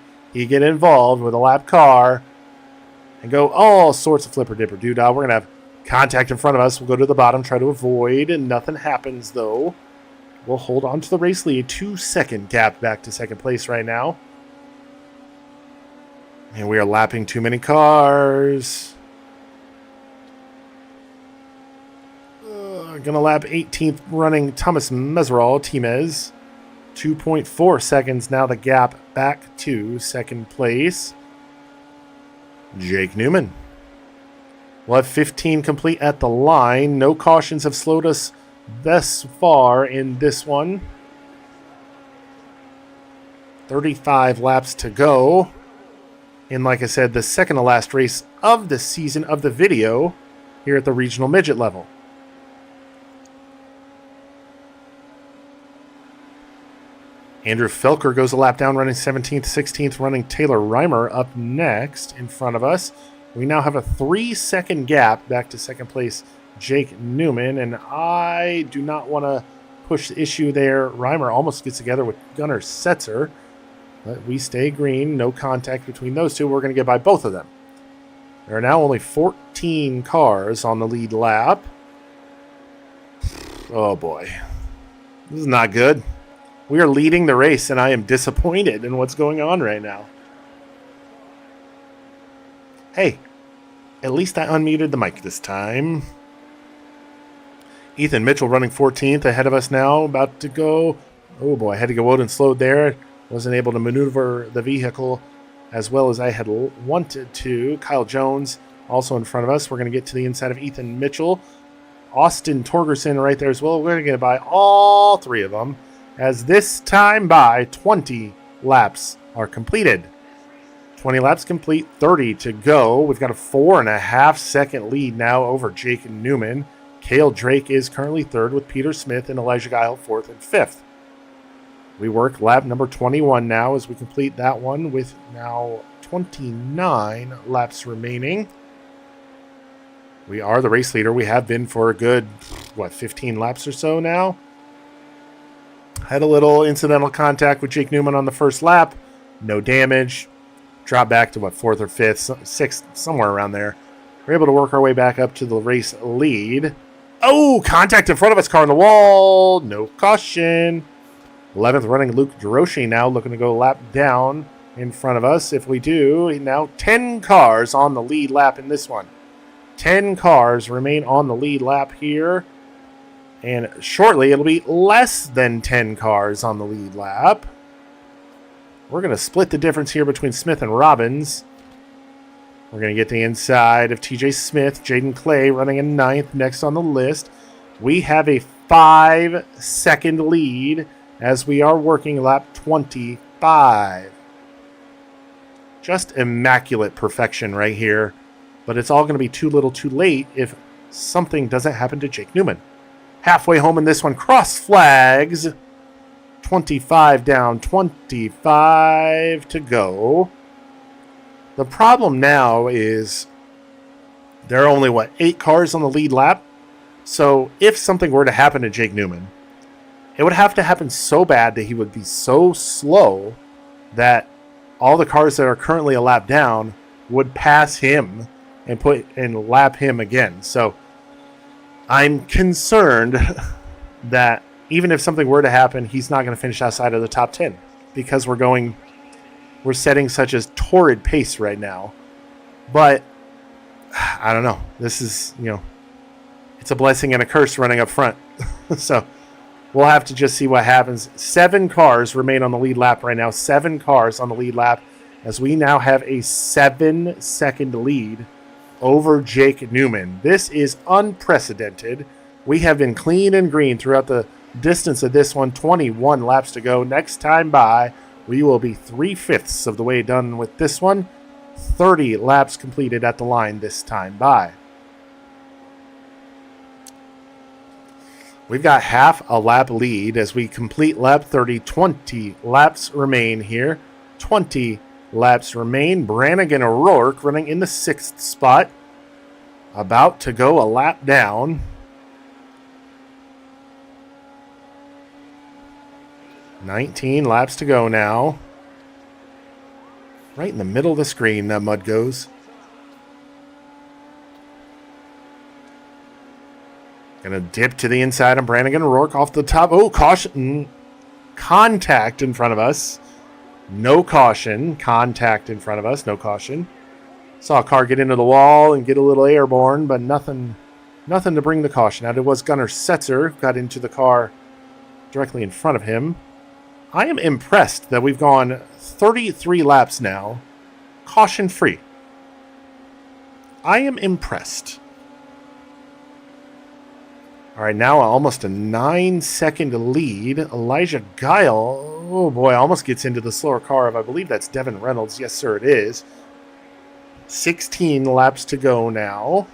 get involved with a lap car and go all sorts of flipper dipper doodah. We're going to have contact in front of us. We'll go to the bottom, try to avoid, and nothing happens though. We'll hold on to the race lead. 2-second gap back to second place right now. And we are lapping too many cars. Gonna lap 18th running Thomas Meserol, Timez. 2.4 seconds now the gap back to second place. Jake Newman. We'll have 15 complete at the line. No cautions have slowed us thus far in this one. 35 laps to go. And like I said, the second to last race of the season of the video here at the regional midget level. Andrew Felker goes a lap down, running 17th, 16th, running Taylor Reimer up next in front of us. We now have a 3-second gap back to second place, Jake Newman, and I do not want to push the issue there. Reimer almost gets together with Gunnar Setzer, but we stay green. No contact between those two. We're going to get by both of them. There are now only 14 cars on the lead lap. Oh boy, this is not good. We are leading the race, and I am disappointed in what's going on right now. Hey, at least I unmuted the mic this time. Ethan Mitchell running 14th ahead of us now, about to go. Oh boy, I had to go out and slowed there. Wasn't able to maneuver the vehicle as well as I had wanted to. Kyle Jones also in front of us. We're going to get to the inside of Ethan Mitchell. Austin Torgerson right there as well. We're going to get by all three of them, as this time by 20 laps are completed. 20 laps complete, 30 to go. We've got a 4.5 second lead now over Jake Newman. Cale Drake is currently third with Peter Smith and Elijah Guile fourth and fifth. We work lap number 21 now as we complete that one with now 29 laps remaining. We are the race leader. We have been for a good, 15 laps or so now. Had a little incidental contact with Jake Newman on the first lap. No damage. Drop back to, fourth or fifth, sixth, somewhere around there. We're able to work our way back up to the race lead. Oh, contact in front of us, car on the wall. No caution. 11th running Luke Duroshi now looking to go lap down in front of us. If we do, now 10 cars on the lead lap in this one. 10 cars remain on the lead lap here. And shortly, it'll be less than 10 cars on the lead lap. We're going to split the difference here between Smith and Robbins. We're going to get the inside of TJ Smith, Jaden Clay running in 9th next on the list. We have a 5-second lead as we are working lap 25. Just immaculate perfection right here. But it's all going to be too little too late if something doesn't happen to Jake Newman. Halfway home in this one, cross flags. 25 down, 25 to go. The problem now is there are only, 8 cars on the lead lap? So if something were to happen to Jake Newman, it would have to happen so bad that he would be so slow that all the cars that are currently a lap down would pass him and lap him again. So I'm concerned that even if something were to happen, he's not going to finish outside of the top 10 because we're setting such a torrid pace right now. But I don't know. This is, it's a blessing and a curse running up front. So we'll have to just see what happens. 7 cars remain on the lead lap right now. 7 cars on the lead lap as we now have a 7-second lead over Jake Newman. This is unprecedented. We have been clean and green throughout the distance of this one. 21 laps to go. Next time by, we will be 3/5 of the way done with this one. 30 laps completed at the line this time by. We've got half a lap lead as we complete lap 30. 20 laps remain here. 20 laps remain. Brannigan O'Rourke running in the 6th spot. About to go a lap down. 19 laps to go now. Right in the middle of the screen, that mud goes. Gonna dip to the inside of Brannigan O'Rourke off the top. Oh, caution. Contact in front of us. No caution. Contact in front of us. No caution. Saw a car get into the wall and get a little airborne, but nothing to bring the caution out. It was Gunnar Setzer who got into the car directly in front of him. I am impressed that we've gone 33 laps now, caution-free. I am impressed. All right, now almost a 9-second lead. Elijah Guile, oh boy, almost gets into the slower car of, I believe that's Devin Reynolds. Yes, sir, it is. 16 laps to go now.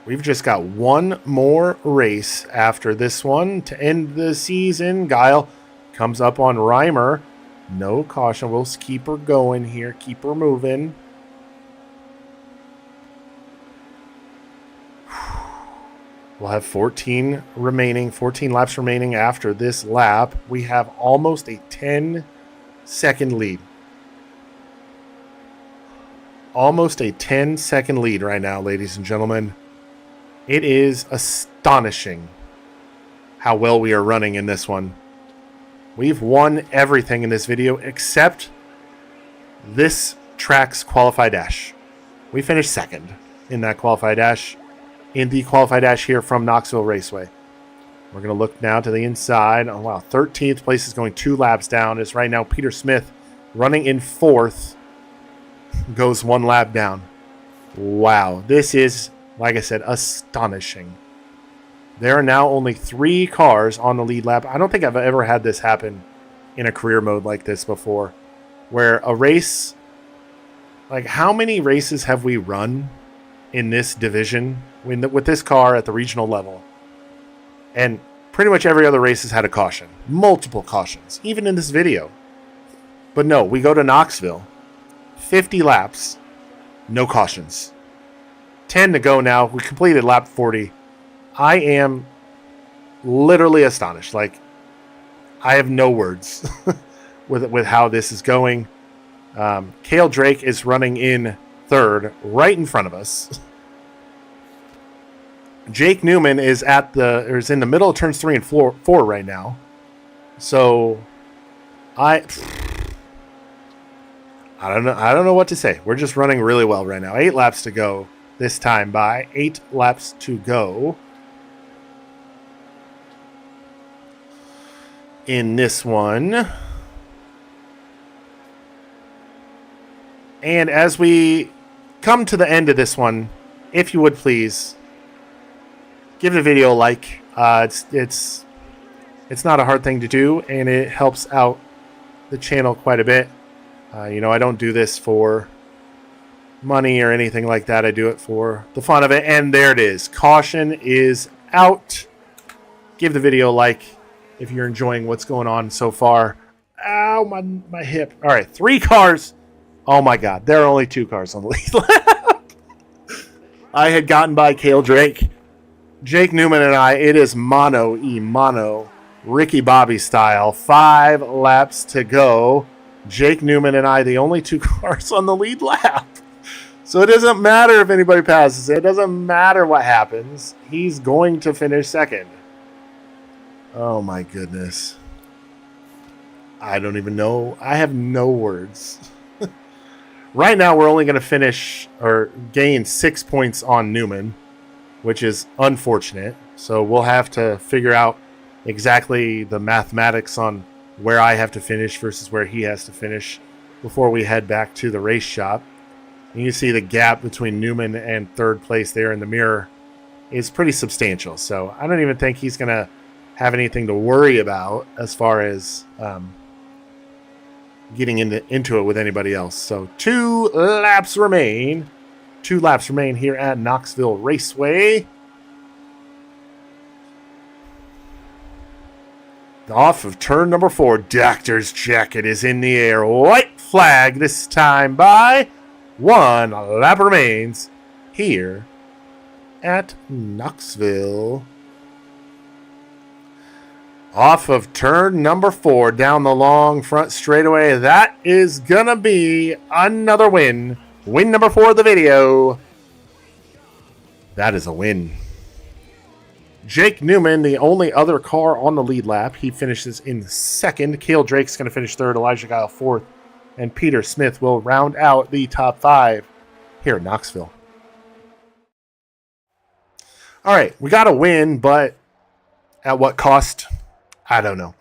We've just got one more race after this one to end the season. Guile comes up on Reimer. No caution. We'll keep her going here. Keep her moving. We'll have 14 laps remaining after this lap. We have almost a 10-second lead. Almost a 10-second lead right now, ladies and gentlemen. It is astonishing how well we are running in this one. We've won everything in this video except this track's Qualify Dash. We finished second in that Qualify Dash. In the Qualify Dash here from Knoxville Raceway. We're going to look now to the inside. Oh, wow. 13th place is going 2 laps down. It's right now Peter Smith running in 4th. Goes 1 lap down. Wow. This is, like I said, astonishing. There are now only 3 cars on the lead lap. I don't think I've ever had this happen in a career mode like this before. Where a race... Like, how many races have we run in this division with this car at the regional level? And pretty much every other race has had a caution. Multiple cautions, even in this video. But no, we go to Knoxville. 50 laps, no cautions. 10 to go now. We completed lap 40. I am literally astonished. Like, I have no words with how this is going. Cale Drake is running in 3rd, right in front of us. Jake Newman is in the middle of turns 3 and 4 right now. So I don't know what to say. We're just running really well right now. 8 laps to go this time by. 8 laps to go in this one. And as we come to the end of this one, if you would please give the video a like. It's not a hard thing to do, and it helps out the channel quite a bit. I don't do this for money or anything like that. I do it for the fun of it. And there it is. Caution is out. Give the video a like if you're enjoying what's going on so far. Ow, my hip. All right, 3 cars. Oh, my God. There are only 2 cars on the lead lap. I had gotten by Cale Drake. Jake Newman and I, it is mono, Ricky Bobby style. 5 laps to go. Jake Newman and I, the only 2 cars on the lead lap. So it doesn't matter if anybody passes. It doesn't matter what happens. He's going to finish second. Oh, my goodness. I don't even know. I have no words. Right now, we're only going to finish or gain 6 points on Newman, which is unfortunate. So we'll have to figure out exactly the mathematics on where I have to finish versus where he has to finish before we head back to the race shop. And you see the gap between Newman and 3rd place there in the mirror is pretty substantial. So I don't even think he's going to have anything to worry about as far as getting into it with anybody else. So 2 laps remain. 2 laps remain here at Knoxville Raceway. Off of turn number 4, Doctor's jacket is in the air. White flag this time by. 1 lap remains here at Knoxville Off of turn number 4 down the long front straightaway. That is going to be another win. Win number 4 of the video. That is a win. Jake Newman, the only other car on the lead lap. He finishes in second. Cale Drake's going to finish third. Elijah Guile fourth. And Peter Smith will round out the top 5 here in Knoxville. All right, we got a win, but at what cost? I don't know.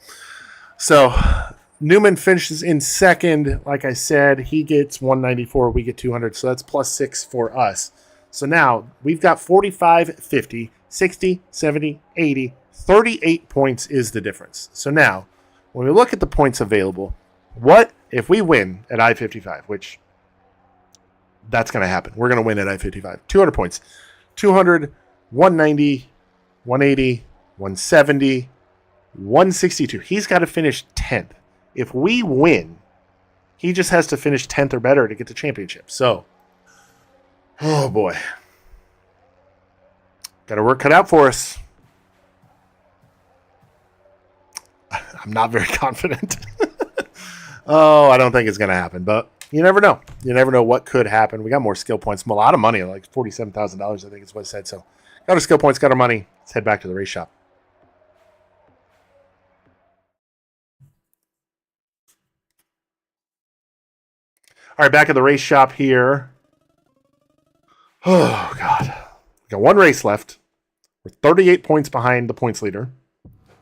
So Newman finishes in second. Like I said, he gets 194. We get 200. So that's plus 6 for us. So now we've got 45, 50, 60, 70, 80, 38 points is the difference. So now when we look at the points available, what if we win at I-55, which that's going to happen. We're going to win at I-55. 200 points. 200, 190, 180, 170, 162. He's got to finish 10th. If we win, he just has to finish 10th or better to get the championship. So, oh boy. Got our work cut out for us. I'm not very confident. Oh, I don't think it's going to happen, but you never know. You never know what could happen. We got more skill points, a lot of money, like $47,000, I think is what it said. So, got our skill points, got our money. Let's head back to the race shop. All right, back at the race shop here. Oh, God. We got one race left. We're 38 points behind the points leader.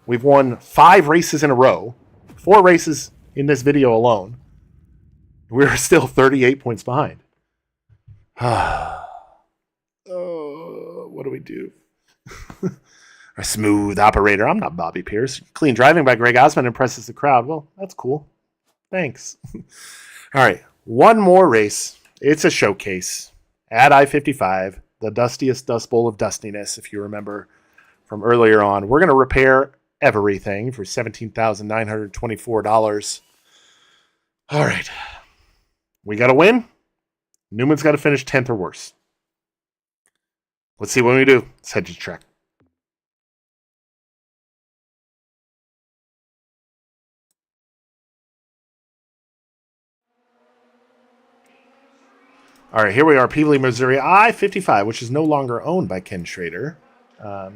We've won 5 races in a row. 4 races in this video alone. We're still 38 points behind. Oh, what do we do? A smooth operator. I'm not Bobby Pierce. Clean driving by Greg Osmond impresses the crowd. Well, that's cool. Thanks. All right. One more race. It's a showcase at I-55, the dustiest Dust Bowl of dustiness, if you remember from earlier on. We're going to repair everything for $17,924. All right. We got to win. Newman's got to finish 10th or worse. Let's see what we do. Let's head to the track. All right, here we are, Peabody, Missouri, I-55, which is no longer owned by Ken Schrader.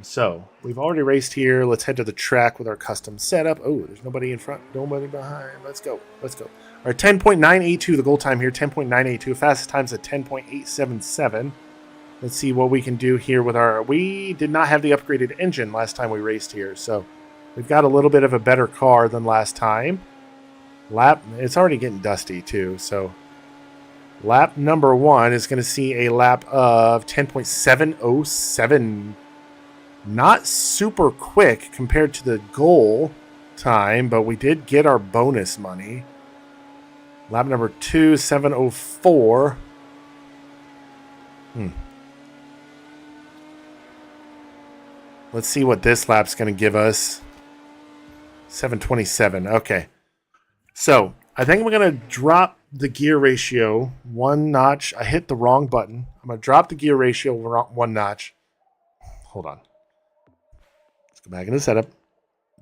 So we've already raced here. Let's head to the track with our custom setup. Oh, there's nobody in front, nobody behind. Let's go. Let's go. All right, 10.982, the goal time here, 10.982. Fastest time's at 10.877. Let's see what we can do here with our... We did not have the upgraded engine last time we raced here, so we've got a little bit of a better car than last time. It's already getting dusty, too, so... Lap number 1 is going to see a lap of 10.707. Not super quick compared to the goal time, but we did get our bonus money. Lap number 2, 7.04. Let's see what this lap's going to give us. 7.27. Okay. So, I think we're going to drop the gear ratio 1 notch. I hit the wrong button. I'm going to drop the gear ratio 1 notch. Hold on. Let's go back into setup.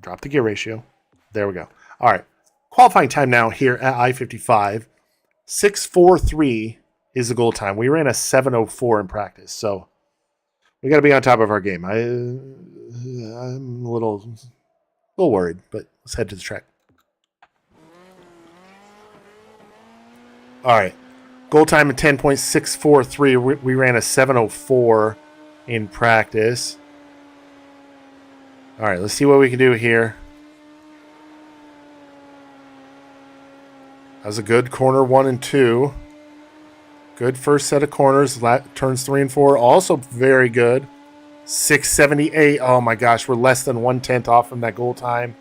Drop the gear ratio. There we go. All right. Qualifying time now here at I-55. 6:43 is the goal time. We ran a 7:04 in practice, so we got to be on top of our game. I'm a little worried, but let's head to the track. All right. Goal time at 10.643. We ran a 7:04 in practice. All right, let's see what we can do here. That was a good corner 1 and 2. Good first set of corners. Turns 3 and 4, also very good. 6:78. Oh my gosh, we're less than 1/10 off from that goal time.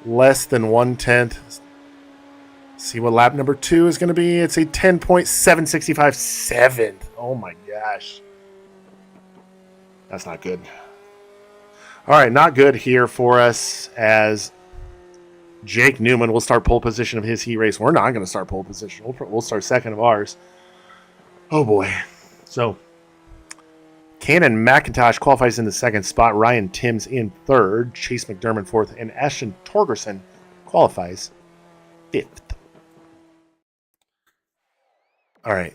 Less than 1/10. See what lap number 2 is going to be. It's a 10.765 7th. Oh my gosh. That's not good. All right, not good here for us as Jake Newman will start pole position of his heat race. We're not going to start pole position. We'll start second of ours. Oh boy. So Cannon McIntosh qualifies in the second spot. Ryan Timms in third. Chase McDermott fourth. And Ashton Torgerson qualifies fifth. All right.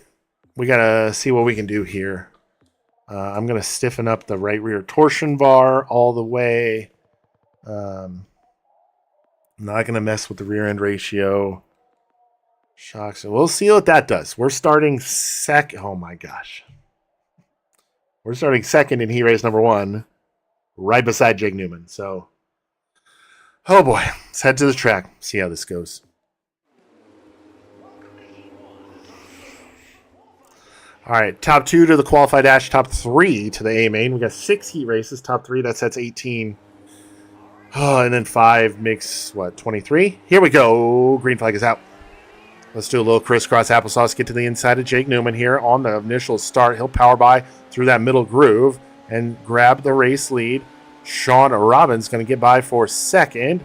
We got to see what we can do here. I'm going to stiffen up the right rear torsion bar all the way. I'm not going to mess with the rear end ratio. Shocks. We'll see what that does. We're starting second. Oh my gosh. We're starting second in heat race number 1, right beside Jake Newman. So, oh boy. Let's head to the track. See how this goes. All right, top 2 to the qualified dash, top 3 to the A main. We got 6 heat races, top 3, that sets 18. Oh, and then 5 makes, 23? Here we go. Green flag is out. Let's do a little crisscross applesauce. Get to the inside of Jake Newman here on the initial start. He'll power by through that middle groove and grab the race lead. Sean Robbins going to get by for second.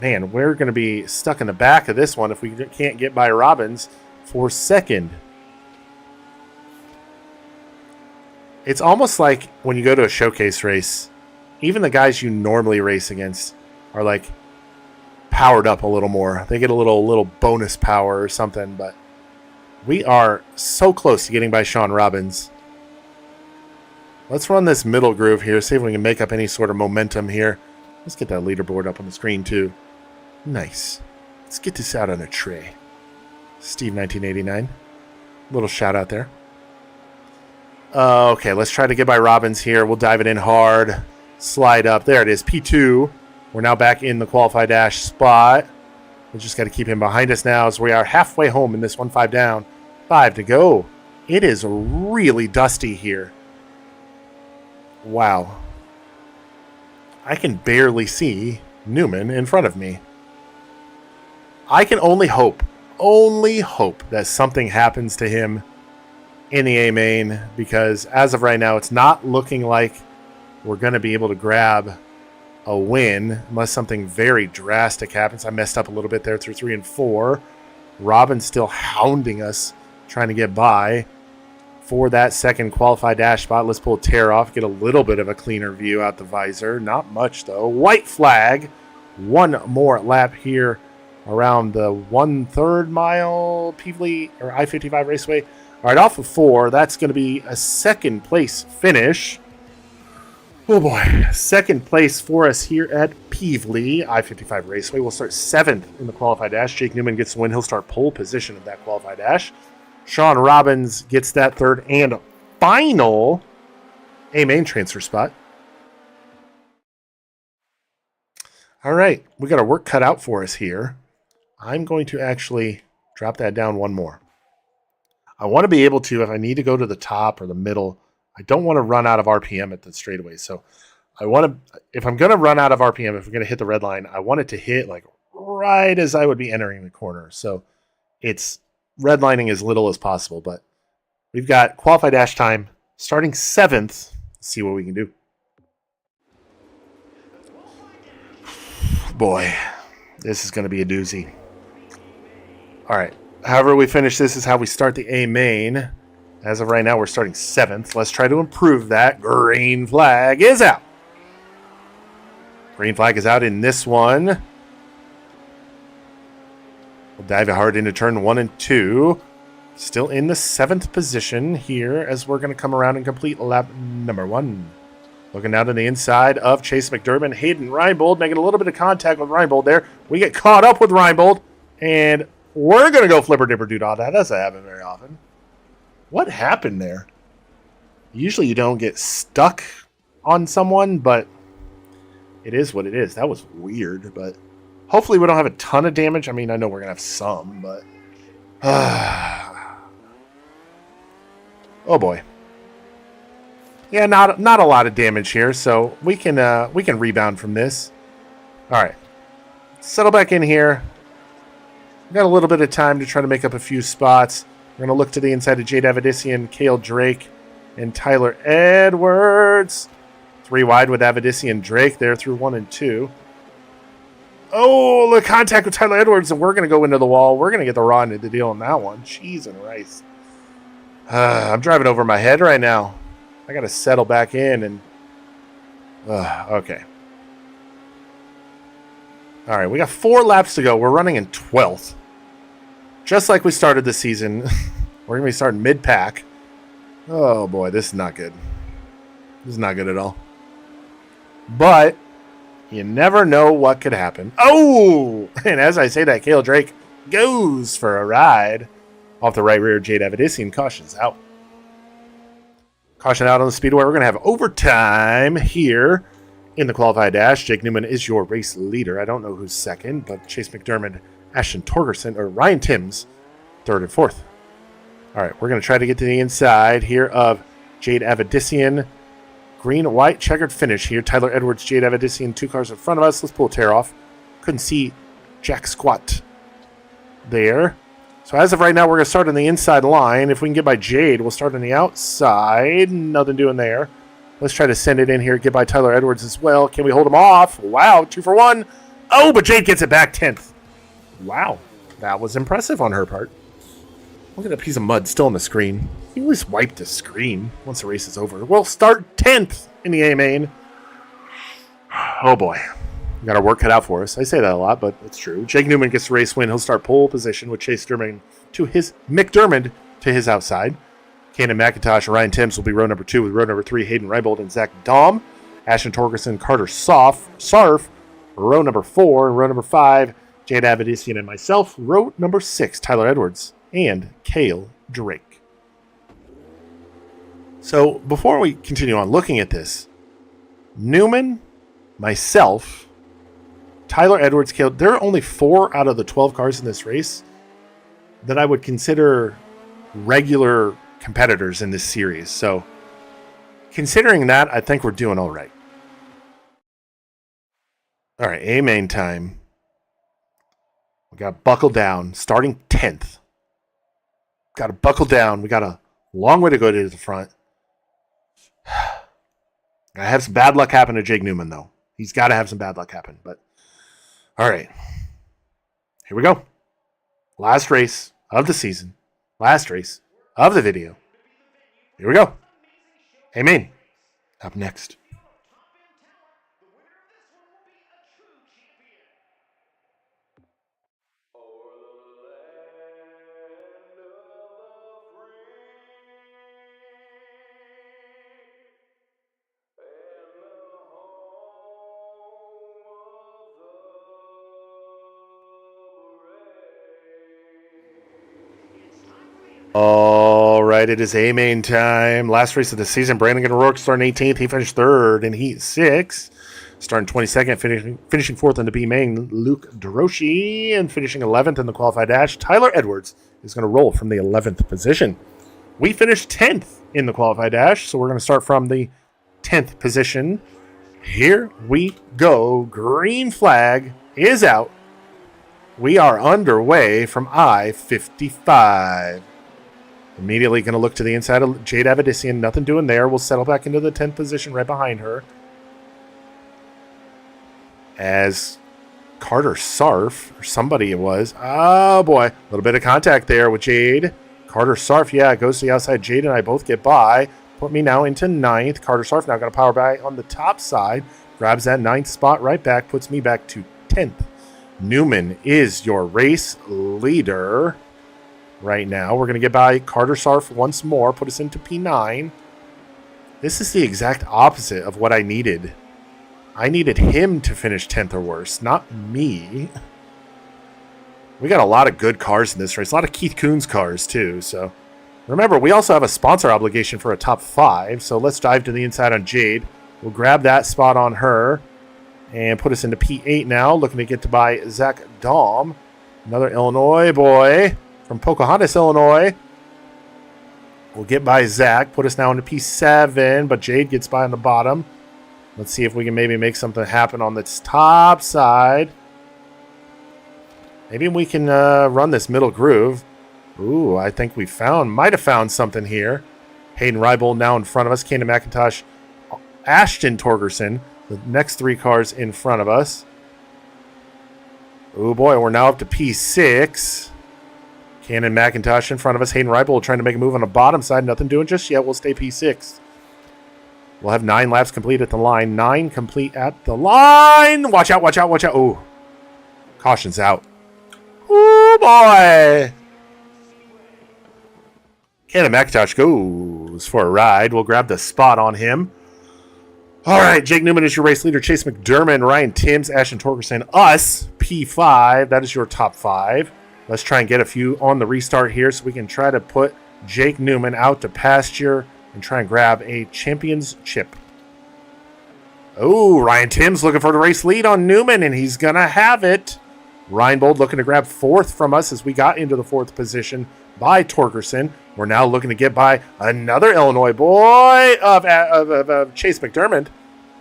Man, we're going to be stuck in the back of this one if we can't get by Robbins for second. It's almost like when you go to a showcase race, even the guys you normally race against are like powered up a little more. They get a little bonus power or something, but we are so close to getting by Sean Robbins. Let's run this middle groove here, see if we can make up any sort of momentum here. Let's get that leaderboard up on the screen too. Nice. Let's get this out on a tray. Steve 1989. Little shout out there. Okay, let's try to get by Robbins here. We'll dive it in hard. Slide up. There it is, P2. We're now back in the qualified dash spot. We just got to keep him behind us now as we are halfway home in this 1-5 down. 5 to go. It is really dusty here. Wow. I can barely see Newman in front of me. I can only hope that something happens to him in the A main, because as of right now, it's not looking like we're going to be able to grab a win unless something very drastic happens. I messed up a little bit there through 3 and 4. Robin's still hounding us, trying to get by for that second qualified dash spot. Let's pull a tear off, get a little bit of a cleaner view out the visor. Not much though. White flag. One more lap here around the 1/3 mile Peevely or I-55 Raceway. All right, off of 4, that's going to be a second place finish. Oh boy, second place for us here at Peevely I-55 Raceway. We'll start 7th in the qualified dash. Jake Newman gets the win. He'll start pole position of that qualified dash. Sean Robbins gets that third and final A main transfer spot. All right, we got our work cut out for us here. I'm going to actually drop that down one more. I want to be able to, if I need to go to the top or the middle, I don't want to run out of RPM at the straightaway. So I want to, if I'm going to run out of RPM, if we're going to hit the red line, I want it to hit like right as I would be entering the corner. So it's redlining as little as possible, but we've got qualified dash time starting 7th. Let's see what we can do. Boy, this is going to be a doozy. All right. However we finish this is how we start the A main. As of right now, we're starting 7th. Let's try to improve that. Green flag is out. Green flag is out in this one. We'll dive hard into turn 1 and 2. Still in the 7th position here as we're going to come around and complete lap number 1. Looking down to the inside of Chase McDermott. Hayden Reinbold making a little bit of contact with Reinbold there. We get caught up with Reinbold, and we're going to go flipper dipper doodah. That doesn't happen very often. What happened there? Usually you don't get stuck on someone, but it is what it is. That was weird, but hopefully we don't have a ton of damage. I mean, I know we're going to have some, but oh boy. Yeah, not a lot of damage here, so we can rebound from this. All right. Settle back in here. We've got a little bit of time to try to make up a few spots. We're going to look to the inside of Jade Avedisian, Cale Drake, and Tyler Edwards. 3 wide with Avedisian Drake there through 1 and 2. Oh, the contact with Tyler Edwards, and we're going to go into the wall. We're going to get the raw end of the deal on that one. Cheese and rice. I'm driving over my head right now. I got to settle back in and... okay. All right, we got 4 laps to go. We're running in 12th. Just like we started the season. We're going to be starting mid-pack. Oh, boy, this is not good. This is not good at all. But you never know what could happen. Oh! And as I say that, Kale Drake goes for a ride. Off the right rear, Jade Avedissian cautions out. Caution out on the speedway. We're going to have overtime here in the qualified dash. Jake Newman is your race leader. I don't know who's second, but Chase McDermott, Ashton Torgerson, or Ryan Timms, third and fourth. All right, we're going to try to get to the inside here of Jade Avedissian. Green, white, checkered finish here. Tyler Edwards, Jade Avedissian, 2 cars in front of us. Let's pull a tear off. Couldn't see jack squat there. So as of right now, we're going to start on the inside line. If we can get by Jade, we'll start on the outside. Nothing doing there. Let's try to send it in here. Get by Tyler Edwards as well. Can we hold him off? Wow, 2 for 1. Oh, but Jade gets it back 10th. Wow, that was impressive on her part. Look at that piece of mud still on the screen. You always wipe the screen once the race is over. We'll start 10th in the A main. Oh boy. We got our work cut out for us. I say that a lot, but it's true. Jake Newman gets the race win. He'll start pole position with Chase McDermott to his outside. Kanan McIntosh and Ryan Timms will be row number 2 with row number 3, Hayden Reibold and Zach Daum. Ashton Torgerson, Carter Sarf, row number 4, and row number 5, Jade Avedissian and myself. Row number 6, Tyler Edwards and Kale Drake. So before we continue on looking at this, Newman, myself, Tyler Edwards, Kale, there are only 4 out of the 12 cars in this race that I would consider regular competitors in this series. So considering that, I think we're doing all right. All right, A main time. We got to buckle down, starting 10th. Got to buckle down. We got a long way to go to the front. I have some bad luck happen to Jake Newman, though. He's got to have some bad luck happen. But all right, here we go. Last race of the season. Last race of the video. Here we go. Amen. Up next. All right, it is A main time. Last race of the season. Brandon O'Rourke starting 18th. He finished 3rd in Heat 6. Starting 22nd, finishing 4th in the B main. Luke DeRoshi, and finishing 11th in the qualified dash. Tyler Edwards is going to roll from the 11th position. We finished 10th in the qualified dash, so we're going to start from the 10th position. Here we go. Green flag is out. We are underway from I-55. Immediately going to look to the inside of Jade Avedissian. Nothing doing there. We'll settle back into the 10th position right behind her. As Carter Sarf, or somebody it was. Oh, boy. A little bit of contact there with Jade. Carter Sarf, yeah, goes to the outside. Jade and I both get by. Put me now into 9th. Carter Sarf now going to power by on the top side. Grabs that 9th spot right back. Puts me back to 10th. Newman is your race leader. Right now, we're going to get by Carter Sarf once more, put us into P9. This is the exact opposite of what I needed. I needed him to finish 10th or worse, not me. We got a lot of good cars in this race, a lot of Keith Kunz cars too. So remember, we also have a sponsor obligation for a top 5. So let's dive to the inside on Jade. We'll grab that spot on her and put us into P8 now, looking to get to by Zach Daum, another Illinois boy. From Pocahontas, Illinois. We'll get by Zach. Put us now into P7, but Jade gets by on the bottom. Let's see if we can maybe make something happen on this top side. Maybe we can run this middle groove. Ooh, I think we might have found something here. Hayden Reibold now in front of us. Kanan McIntosh, Ashton Torgerson. The next 3 cars in front of us. Oh boy, we're now up to P6. Kanan McIntosh in front of us. Hayden Reibold trying to make a move on the bottom side. Nothing doing just yet. We'll stay P6. We'll have 9 laps complete at the line. 9 complete at the line. Watch out, watch out, watch out. Oh, caution's out. Oh, boy. Cannon McIntosh goes for a ride. We'll grab the spot on him. All right, Jake Newman is your race leader. Chase McDermott, Ryan Timms, Ashton Torgerson, us, P5. That is your top 5. Let's try and get a few on the restart here so we can try to put Jake Newman out to pasture and try and grab a champion's chip. Oh, Ryan Timms looking for the race lead on Newman, and he's going to have it. Ryan Bold looking to grab 4th from us as we got into the 4th position by Torgerson. We're now looking to get by another Illinois boy of Chase McDermott.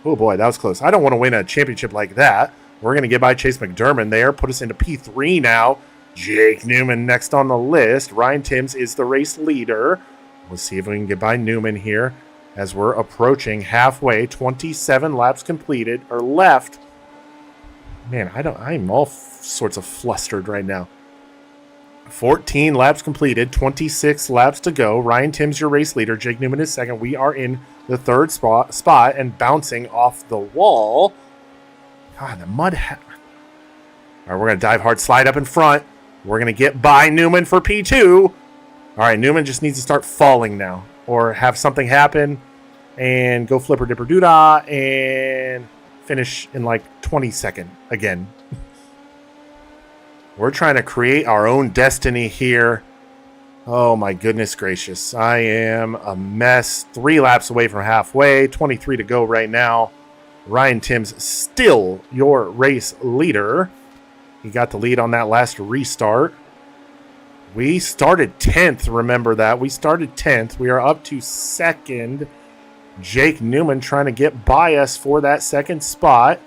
Oh, boy, that was close. I don't want to win a championship like that. We're going to get by Chase McDermott there, put us into P3 now. Jake Newman next on the list. Ryan Timms is the race leader. We'll see if we can get by Newman here as we're approaching halfway. 27 laps completed or left. Man, I'm all sorts of flustered right now. 14 laps completed, 26 laps to go. Ryan Timms, your race leader. Jake Newman is second. We are in the 3rd spot and bouncing off the wall. God, the mud. All right, we're going to dive hard, slide up in front. We're going to get by Newman for P2. All right, Newman just needs to start falling now or have something happen and go flipper dipper doodah and finish in like 22nd again. We're trying to create our own destiny here. Oh, my goodness gracious. I am a mess. 3 laps away from halfway. 23 to go right now. Ryan Timms still your race leader. He got the lead on that last restart. We started 10th. Remember that. We started 10th. We are up to 2nd. Jake Newman trying to get by us for that 2nd spot.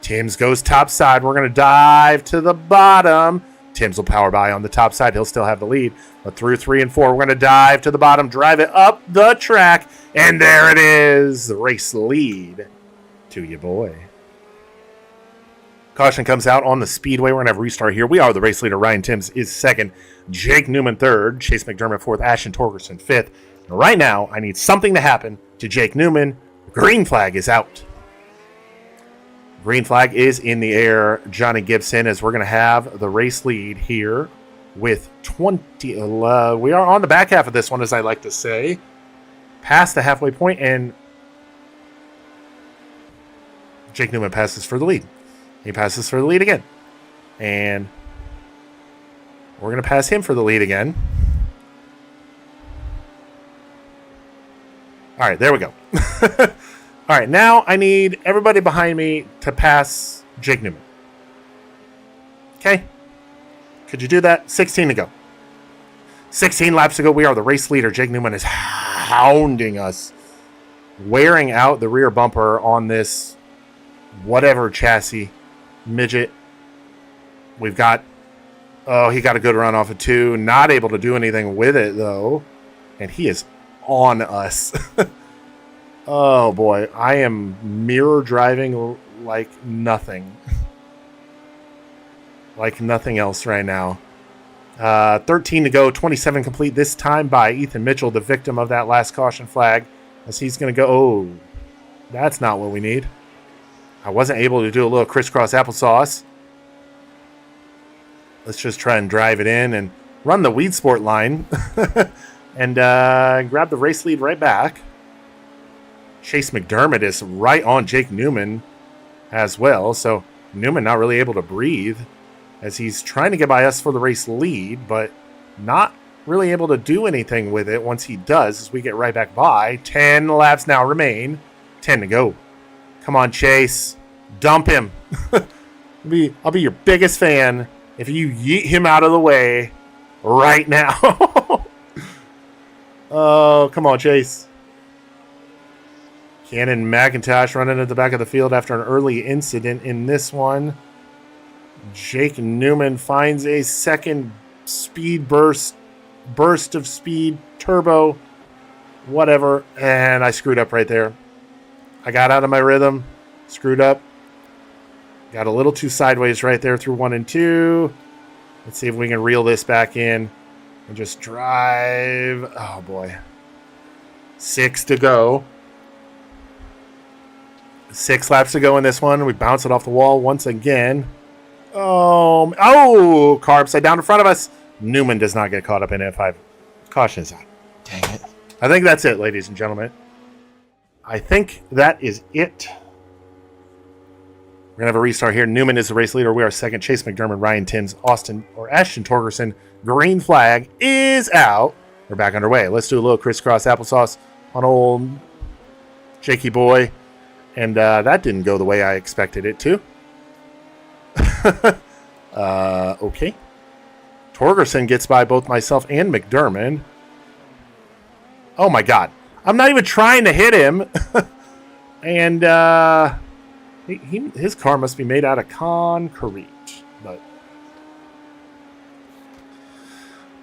Timms goes top side. We're going to dive to the bottom. Timms will power by on the top side. He'll still have the lead. But through 3 and 4, we're going to dive to the bottom, drive it up the track, and there it is. The race lead to you, boy. Caution comes out on the speedway. We're going to have a restart here. We are the race leader. Ryan Timms is 2nd. Jake Newman 3rd. Chase McDermott 4th. Ashton Torgerson 5th. And right now, I need something to happen to Jake Newman. Green flag is out. Green flag is in the air, Johnny Gibson, as we're going to have the race lead here with 20. We are on the back half of this one, as I like to say. Past the halfway point, and Jake Newman passes for the lead. He passes for the lead again. And we're going to pass him for the lead again. All right, there we go. All right, now I need everybody behind me to pass Jake Newman. Okay? Could you do that? 16 to go. 16 laps to go. We are the race leader. Jake Newman is hounding us, wearing out the rear bumper on this whatever chassis. Midget. We've got, he got a good run off of 2. Not able to do anything with it, though. And he is on us. Oh, boy. I am mirror driving like nothing. Like nothing else right now. 13 to go. 27 complete this time by Ethan Mitchell, the victim of that last caution flag. As he's going to go, oh, that's not what we need. I wasn't able to do a little crisscross applesauce. Let's just try and drive it in and run the Weed Sport line. And grab the race lead right back. Chase McDermott is right on Jake Newman as well. So Newman not really able to breathe as he's trying to get by us for the race lead, but not really able to do anything with it once he does as we get right back by. 10 laps now remain. 10 to go. Come on, Chase. Dump him. I'll be your biggest fan if you yeet him out of the way right now. Oh, come on, Chase. Cannon McIntosh running at the back of the field after an early incident in this one. Jake Newman finds a second speed burst of speed, turbo, whatever, and I screwed up right there. I got out of my rhythm, screwed up. Got a little too sideways right there through 1 and 2. Let's see if we can reel this back in and just drive. Oh, boy. 6 to go. 6 laps to go in this one. We bounce it off the wall once again. Oh, car upside down in front of us. Newman does not get caught up in F5. Caution is out. Dang it. I think that's it, ladies and gentlemen. I think that is it. We're going to have a restart here. Newman is the race leader. We are second. Chase McDermott, Ryan Timms, Ashton Torgerson. Green flag is out. We're back underway. Let's do a little crisscross applesauce on old Jakey boy. And that didn't go the way I expected it to. Okay. Torgerson gets by both myself and McDermott. Oh my God. I'm not even trying to hit him. And his car must be made out of concrete. But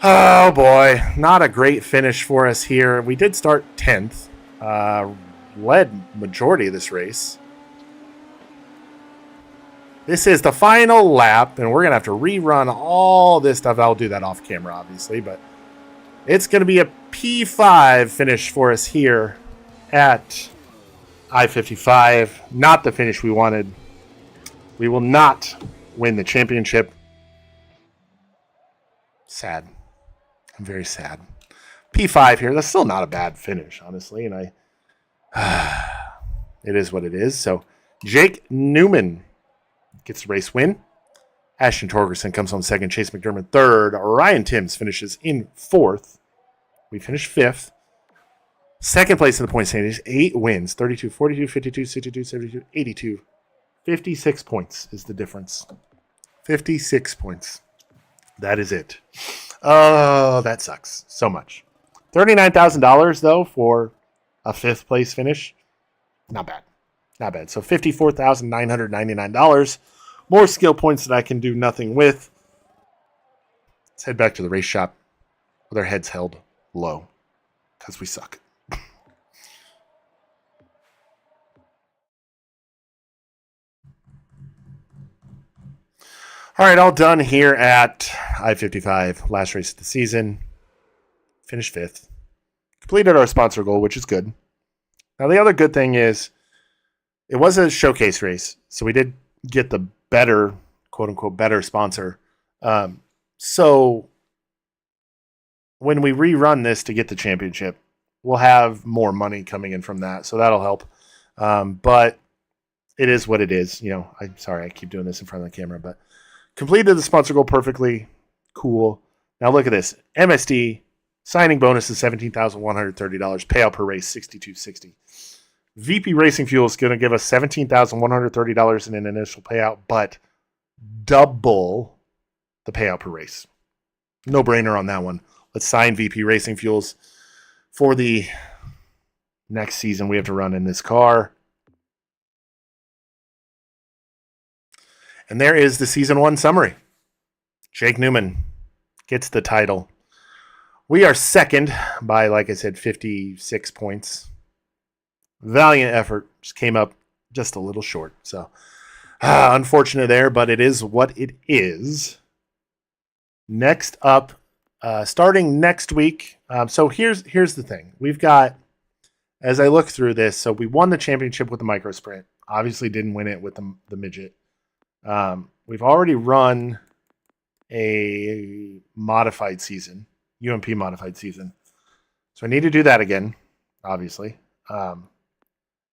oh boy, not a great finish for us here. We did start 10th. Led majority of this race. This is the final lap, and we're going to have to rerun all this stuff. I'll do that off camera, obviously, but it's going to be a P5 finish for us here at I-55. Not the finish we wanted. We will not win the championship. Sad. I'm very sad. P5 here. That's still not a bad finish, honestly, and it is what it is. So Jake Newman gets the race win. Ashton Torgerson comes home second. Chase McDermott third. Ryan Timms finishes in fourth. We finished fifth. Second place in the point standings. 8 wins. 32, 42, 52, 62, 72, 82. 56 points is the difference. 56 points. That is it. Oh, that sucks so much. $39,000, though, for a fifth place finish. Not bad. Not bad. So $54,999. More skill points that I can do nothing with. Let's head back to the race shop with our heads held low because we suck. All right, all done here at I-55. Last race of the season. Finished fifth. Completed our sponsor goal, which is good. Now, the other good thing is it was a showcase race, so we did get the better, quote-unquote, better sponsor. So when we rerun this to get the championship, we'll have more money coming in from that, so that'll help. But it is what it is. You know, I'm sorry I keep doing this in front of the camera, but completed the sponsor goal perfectly. Cool. Now look at this. MSD signing bonus is $17,130. Payout per race $62.60. VP Racing Fuel is going to give us $17,130 in an initial payout, but double the payout per race. No brainer on that one. Let's sign VP Racing Fuels for the next season we have to run in this car. And there is the season 1 summary. Jake Newman gets the title. We are second by, like I said, 56 points. Valiant effort. Just came up just a little short. So, unfortunate there, but it is what it is. Next up, starting next week. So here's the thing. We've got, as I look through this, so we won the championship with the micro sprint. Obviously didn't win it with the midget. We've already run a modified season, UMP modified season. So I need to do that again, obviously.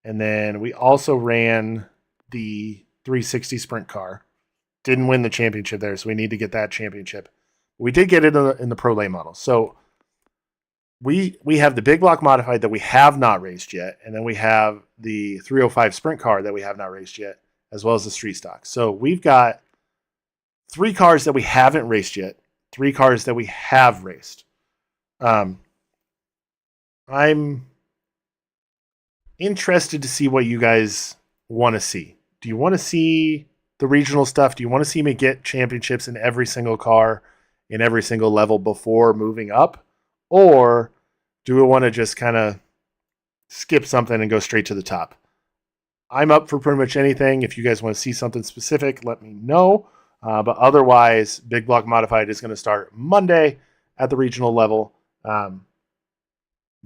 And then we also ran the 360 sprint car. Didn't win the championship there, so we need to get that championship. We did get it in the Pro Lay model. So we have the big block modified that we have not raced yet, and then we have the 305 sprint car that we have not raced yet, as well as the street stock. So we've got 3 cars that we haven't raced yet, 3 cars that we have raced. I'm interested to see what you guys want to see. Do you want to see the regional stuff? Do you want to see me get championships in every single car, in every single level before moving up? Or do we want to just kind of skip something and go straight to the top? I'm up for pretty much anything. If you guys want to see something specific, let me know. But otherwise, Big Block Modified is going to start Monday at the regional level. But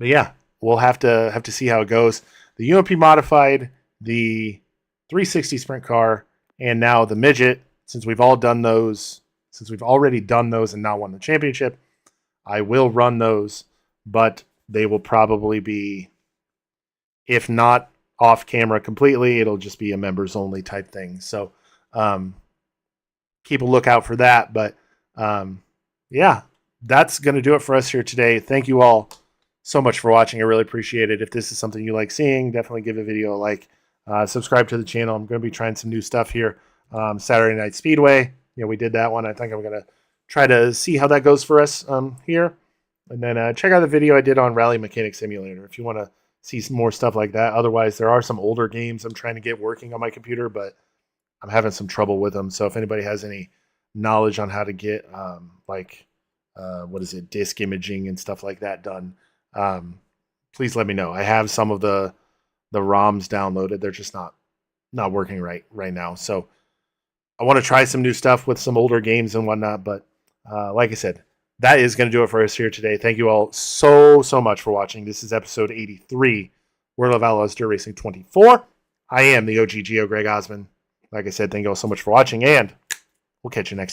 yeah, we'll have to see how it goes. The UMP Modified the 360 sprint car, and now the midget. Since we've already done those and now won the championship, I will run those, but they will probably be, if not off camera completely, it'll just be a members only type thing. So keep a lookout for that. But yeah, that's going to do it for us here today. Thank you all so much for watching. I really appreciate it. If this is something you like seeing, definitely give the video a like. Subscribe to the channel. I'm going to be trying some new stuff here. Saturday Night Speedway. We did that one. I think I'm going to try to see how that goes for us here. And then check out the video I did on Rally Mechanic Simulator if you want to see some more stuff like that. Otherwise, there are some older games I'm trying to get working on my computer, but I'm having some trouble with them. So if anybody has any knowledge on how to get disk imaging and stuff like that done, please let me know. I have some of the ROMs downloaded. They're just not working right now. So I want to try some new stuff with some older games and whatnot. But like I said, that is going to do it for us here today. Thank you all so much for watching. This is episode 83, World of Outlaws Dirt Racing 24. I am the OG Geo, Greg Osmond. Like I said, thank you all so much for watching, and we'll catch you next time.